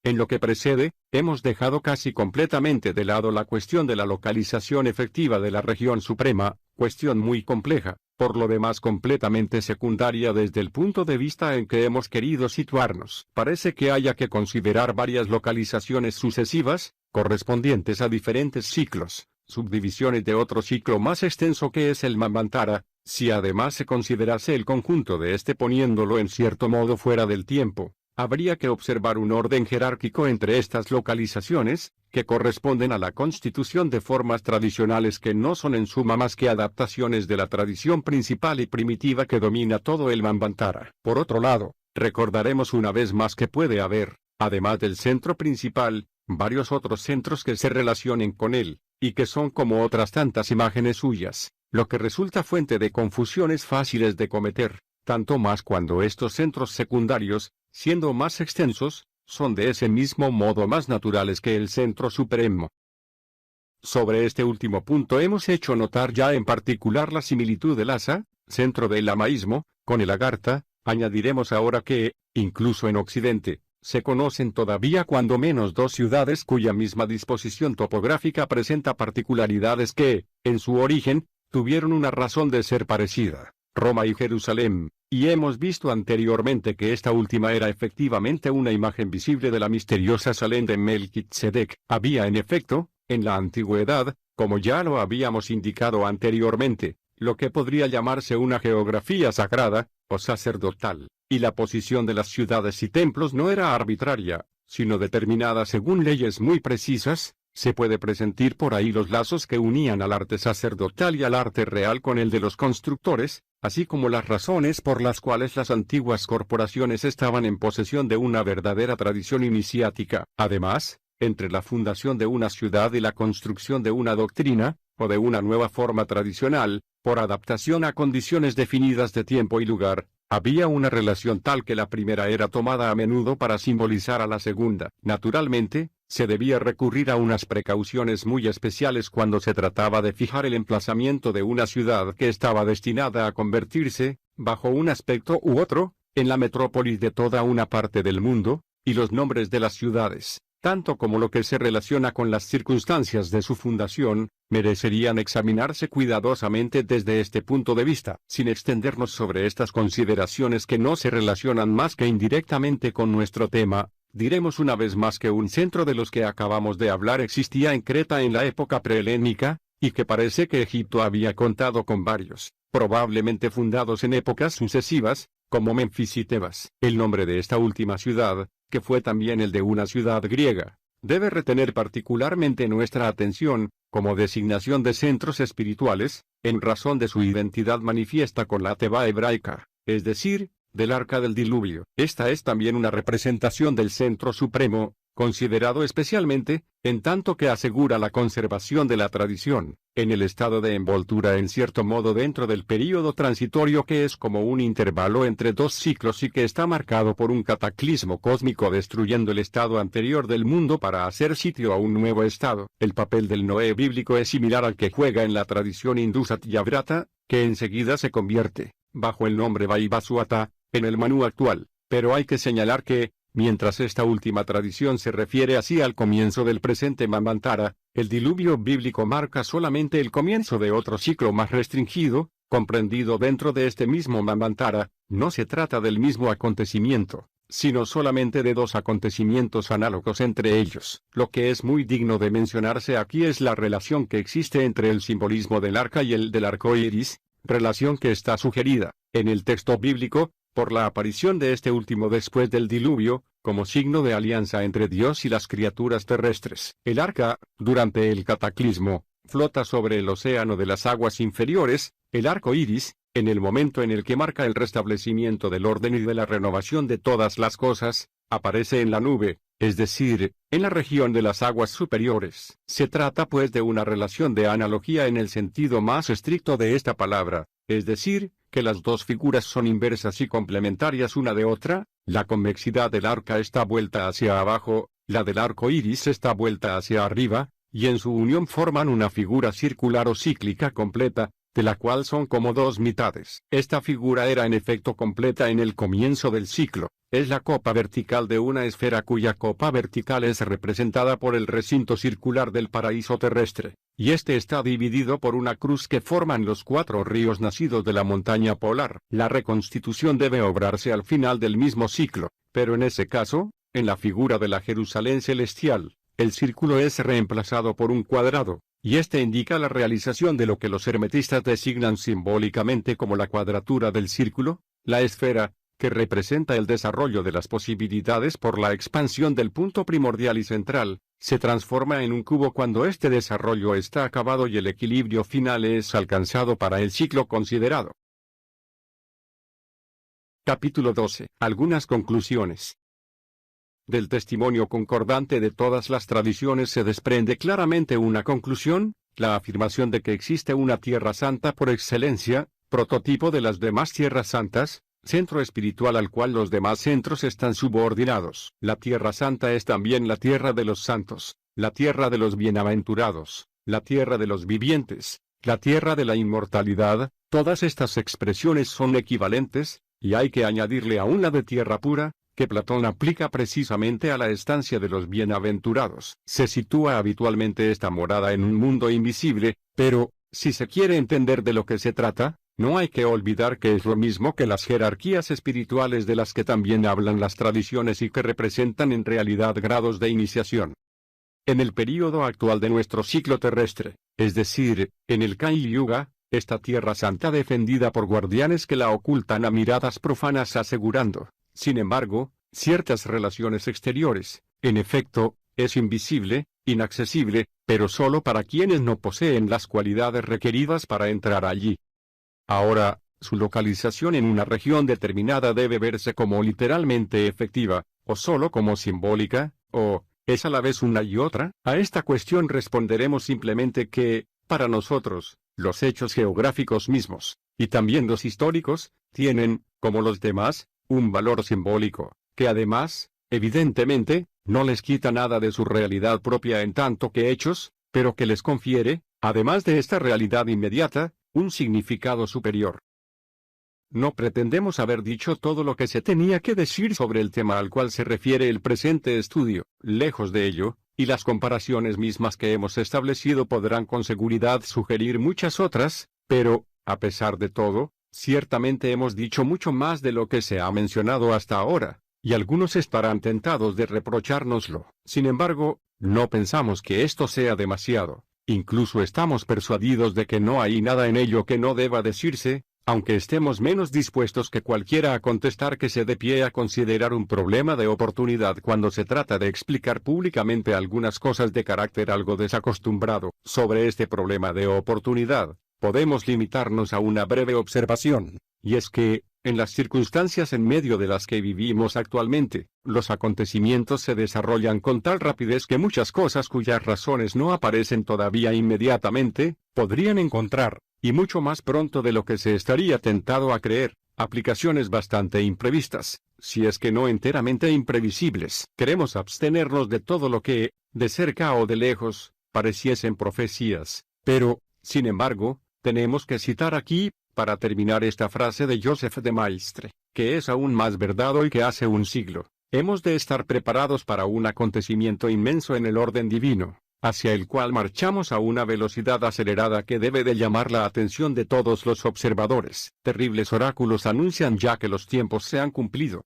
En lo que precede, hemos dejado casi completamente de lado la cuestión de la localización efectiva de la región suprema, cuestión muy compleja, por lo demás completamente secundaria desde el punto de vista en que hemos querido situarnos. Parece que haya que considerar varias localizaciones sucesivas, correspondientes a diferentes ciclos, subdivisiones de otro ciclo más extenso que es el Manvantara, si además se considerase el conjunto de este poniéndolo en cierto modo fuera del tiempo. Habría que observar un orden jerárquico entre estas localizaciones, que corresponden a la constitución de formas tradicionales que no son en suma más que adaptaciones de la tradición principal y primitiva que domina todo el Manvantara. Por otro lado, recordaremos una vez más que puede haber, además del centro principal, varios otros centros que se relacionen con él, y que son como otras tantas imágenes suyas, lo que resulta fuente de confusiones fáciles de cometer, tanto más cuando estos centros secundarios, siendo más extensos, son de ese mismo modo más naturales que el centro supremo. Sobre este último punto hemos hecho notar ya en particular la similitud del Lhasa, centro del lamaísmo, con el Agartha. Añadiremos ahora que, incluso en Occidente, se conocen todavía cuando menos dos ciudades cuya misma disposición topográfica presenta particularidades que, en su origen, tuvieron una razón de ser parecida, Roma y Jerusalén, y hemos visto anteriormente que esta última era efectivamente una imagen visible de la misteriosa Salem de Melquisedec. Había en efecto, en la antigüedad, como ya lo habíamos indicado anteriormente, lo que podría llamarse una geografía sagrada, o sacerdotal, y la posición de las ciudades y templos no era arbitraria, sino determinada según leyes muy precisas. Se puede presentir por ahí los lazos que unían al arte sacerdotal y al arte real con el de los constructores, así como las razones por las cuales las antiguas corporaciones estaban en posesión de una verdadera tradición iniciática. Además, entre la fundación de una ciudad y la construcción de una doctrina, o de una nueva forma tradicional, por adaptación a condiciones definidas de tiempo y lugar, había una relación tal que la primera era tomada a menudo para simbolizar a la segunda. Naturalmente, se debía recurrir a unas precauciones muy especiales cuando se trataba de fijar el emplazamiento de una ciudad que estaba destinada a convertirse, bajo un aspecto u otro, en la metrópolis de toda una parte del mundo, y los nombres de las ciudades, tanto como lo que se relaciona con las circunstancias de su fundación, merecerían examinarse cuidadosamente desde este punto de vista. Sin extendernos sobre estas consideraciones que no se relacionan más que indirectamente con nuestro tema, diremos una vez más que un centro de los que acabamos de hablar existía en Creta en la época prehelénica, y que parece que Egipto había contado con varios, probablemente fundados en épocas sucesivas, como Menfis y Tebas. El nombre de esta última ciudad, que fue también el de una ciudad griega, debe retener particularmente nuestra atención, como designación de centros espirituales, en razón de su identidad manifiesta con la Teba hebraica, es decir, del arca del diluvio. Esta es también una representación del centro supremo, considerado especialmente, en tanto que asegura la conservación de la tradición, en el estado de envoltura en cierto modo dentro del período transitorio que es como un intervalo entre dos ciclos y que está marcado por un cataclismo cósmico destruyendo el estado anterior del mundo para hacer sitio a un nuevo estado. El papel del Noé bíblico es similar al que juega en la tradición hindú Satyavrata, que enseguida se convierte, bajo el nombre Vaivasvata, en el Manú actual, pero hay que señalar que, mientras esta última tradición se refiere así al comienzo del presente Manvantara, el diluvio bíblico marca solamente el comienzo de otro ciclo más restringido, comprendido dentro de este mismo Manvantara. No se trata del mismo acontecimiento, sino solamente de dos acontecimientos análogos entre ellos. Lo que es muy digno de mencionarse aquí es la relación que existe entre el simbolismo del arca y el del arco iris, relación que está sugerida, en el texto bíblico, por la aparición de este último después del diluvio, como signo de alianza entre Dios y las criaturas terrestres. El arca, durante el cataclismo, flota sobre el océano de las aguas inferiores, el arco iris, en el momento en el que marca el restablecimiento del orden y de la renovación de todas las cosas, aparece en la nube, es decir, en la región de las aguas superiores. Se trata pues de una relación de analogía en el sentido más estricto de esta palabra, es decir, que las dos figuras son inversas y complementarias una de otra. La convexidad del arca está vuelta hacia abajo, la del arco iris está vuelta hacia arriba, y en su unión forman una figura circular o cíclica completa, de la cual son como dos mitades. Esta figura era en efecto completa en el comienzo del ciclo. Es la copa vertical de una esfera cuya copa vertical es representada por el recinto circular del paraíso terrestre, y este está dividido por una cruz que forman los cuatro ríos nacidos de la montaña polar. La reconstitución debe obrarse al final del mismo ciclo, pero en ese caso, en la figura de la Jerusalén celestial, el círculo es reemplazado por un cuadrado, y este indica la realización de lo que los hermetistas designan simbólicamente como la cuadratura del círculo, la esfera, que representa el desarrollo de las posibilidades por la expansión del punto primordial y central, se transforma en un cubo cuando este desarrollo está acabado y el equilibrio final es alcanzado para el ciclo considerado. Capítulo 12. Algunas conclusiones. Del testimonio concordante de todas las tradiciones se desprende claramente una conclusión, la afirmación de que existe una tierra santa por excelencia, prototipo de las demás tierras santas, centro espiritual al cual los demás centros están subordinados. La tierra santa es también la tierra de los santos, la tierra de los bienaventurados, la tierra de los vivientes, la tierra de la inmortalidad. Todas estas expresiones son equivalentes, y hay que añadirle aún la de tierra pura, que Platón aplica precisamente a la estancia de los bienaventurados. Se sitúa habitualmente esta morada en un mundo invisible, pero, si se quiere entender de lo que se trata, no hay que olvidar que es lo mismo que las jerarquías espirituales de las que también hablan las tradiciones y que representan en realidad grados de iniciación. En el período actual de nuestro ciclo terrestre, es decir, en el Kali Yuga, esta tierra santa defendida por guardianes que la ocultan a miradas profanas asegurando, sin embargo, ciertas relaciones exteriores, en efecto, es invisible, inaccesible, pero solo para quienes no poseen las cualidades requeridas para entrar allí. Ahora, su localización en una región determinada debe verse como literalmente efectiva, o solo como simbólica, o, ¿es a la vez una y otra? A esta cuestión responderemos simplemente que, para nosotros, los hechos geográficos mismos, y también los históricos, tienen, como los demás, un valor simbólico, que además, evidentemente, no les quita nada de su realidad propia en tanto que hechos, pero que les confiere, además de esta realidad inmediata, un significado superior. No pretendemos haber dicho todo lo que se tenía que decir sobre el tema al cual se refiere el presente estudio, lejos de ello, y las comparaciones mismas que hemos establecido podrán con seguridad sugerir muchas otras, pero, a pesar de todo, ciertamente hemos dicho mucho más de lo que se ha mencionado hasta ahora, y algunos estarán tentados de reprochárnoslo. Sin embargo, no pensamos que esto sea demasiado. Incluso estamos persuadidos de que no hay nada en ello que no deba decirse, aunque estemos menos dispuestos que cualquiera a contestar que se dé pie a considerar un problema de oportunidad cuando se trata de explicar públicamente algunas cosas de carácter algo desacostumbrado. Sobre este problema de oportunidad, podemos limitarnos a una breve observación, y es que, en las circunstancias en medio de las que vivimos actualmente, los acontecimientos se desarrollan con tal rapidez que muchas cosas cuyas razones no aparecen todavía inmediatamente, podrían encontrar, y mucho más pronto de lo que se estaría tentado a creer, aplicaciones bastante imprevistas, si es que no enteramente imprevisibles. Queremos abstenernos de todo lo que, de cerca o de lejos, pareciesen profecías, pero, sin embargo, tenemos que citar aquí, para terminar, esta frase de Joseph de Maistre, que es aún más verdad hoy que hace un siglo. Hemos de estar preparados para un acontecimiento inmenso en el orden divino, hacia el cual marchamos a una velocidad acelerada que debe de llamar la atención de todos los observadores. Terribles oráculos anuncian ya que los tiempos se han cumplido,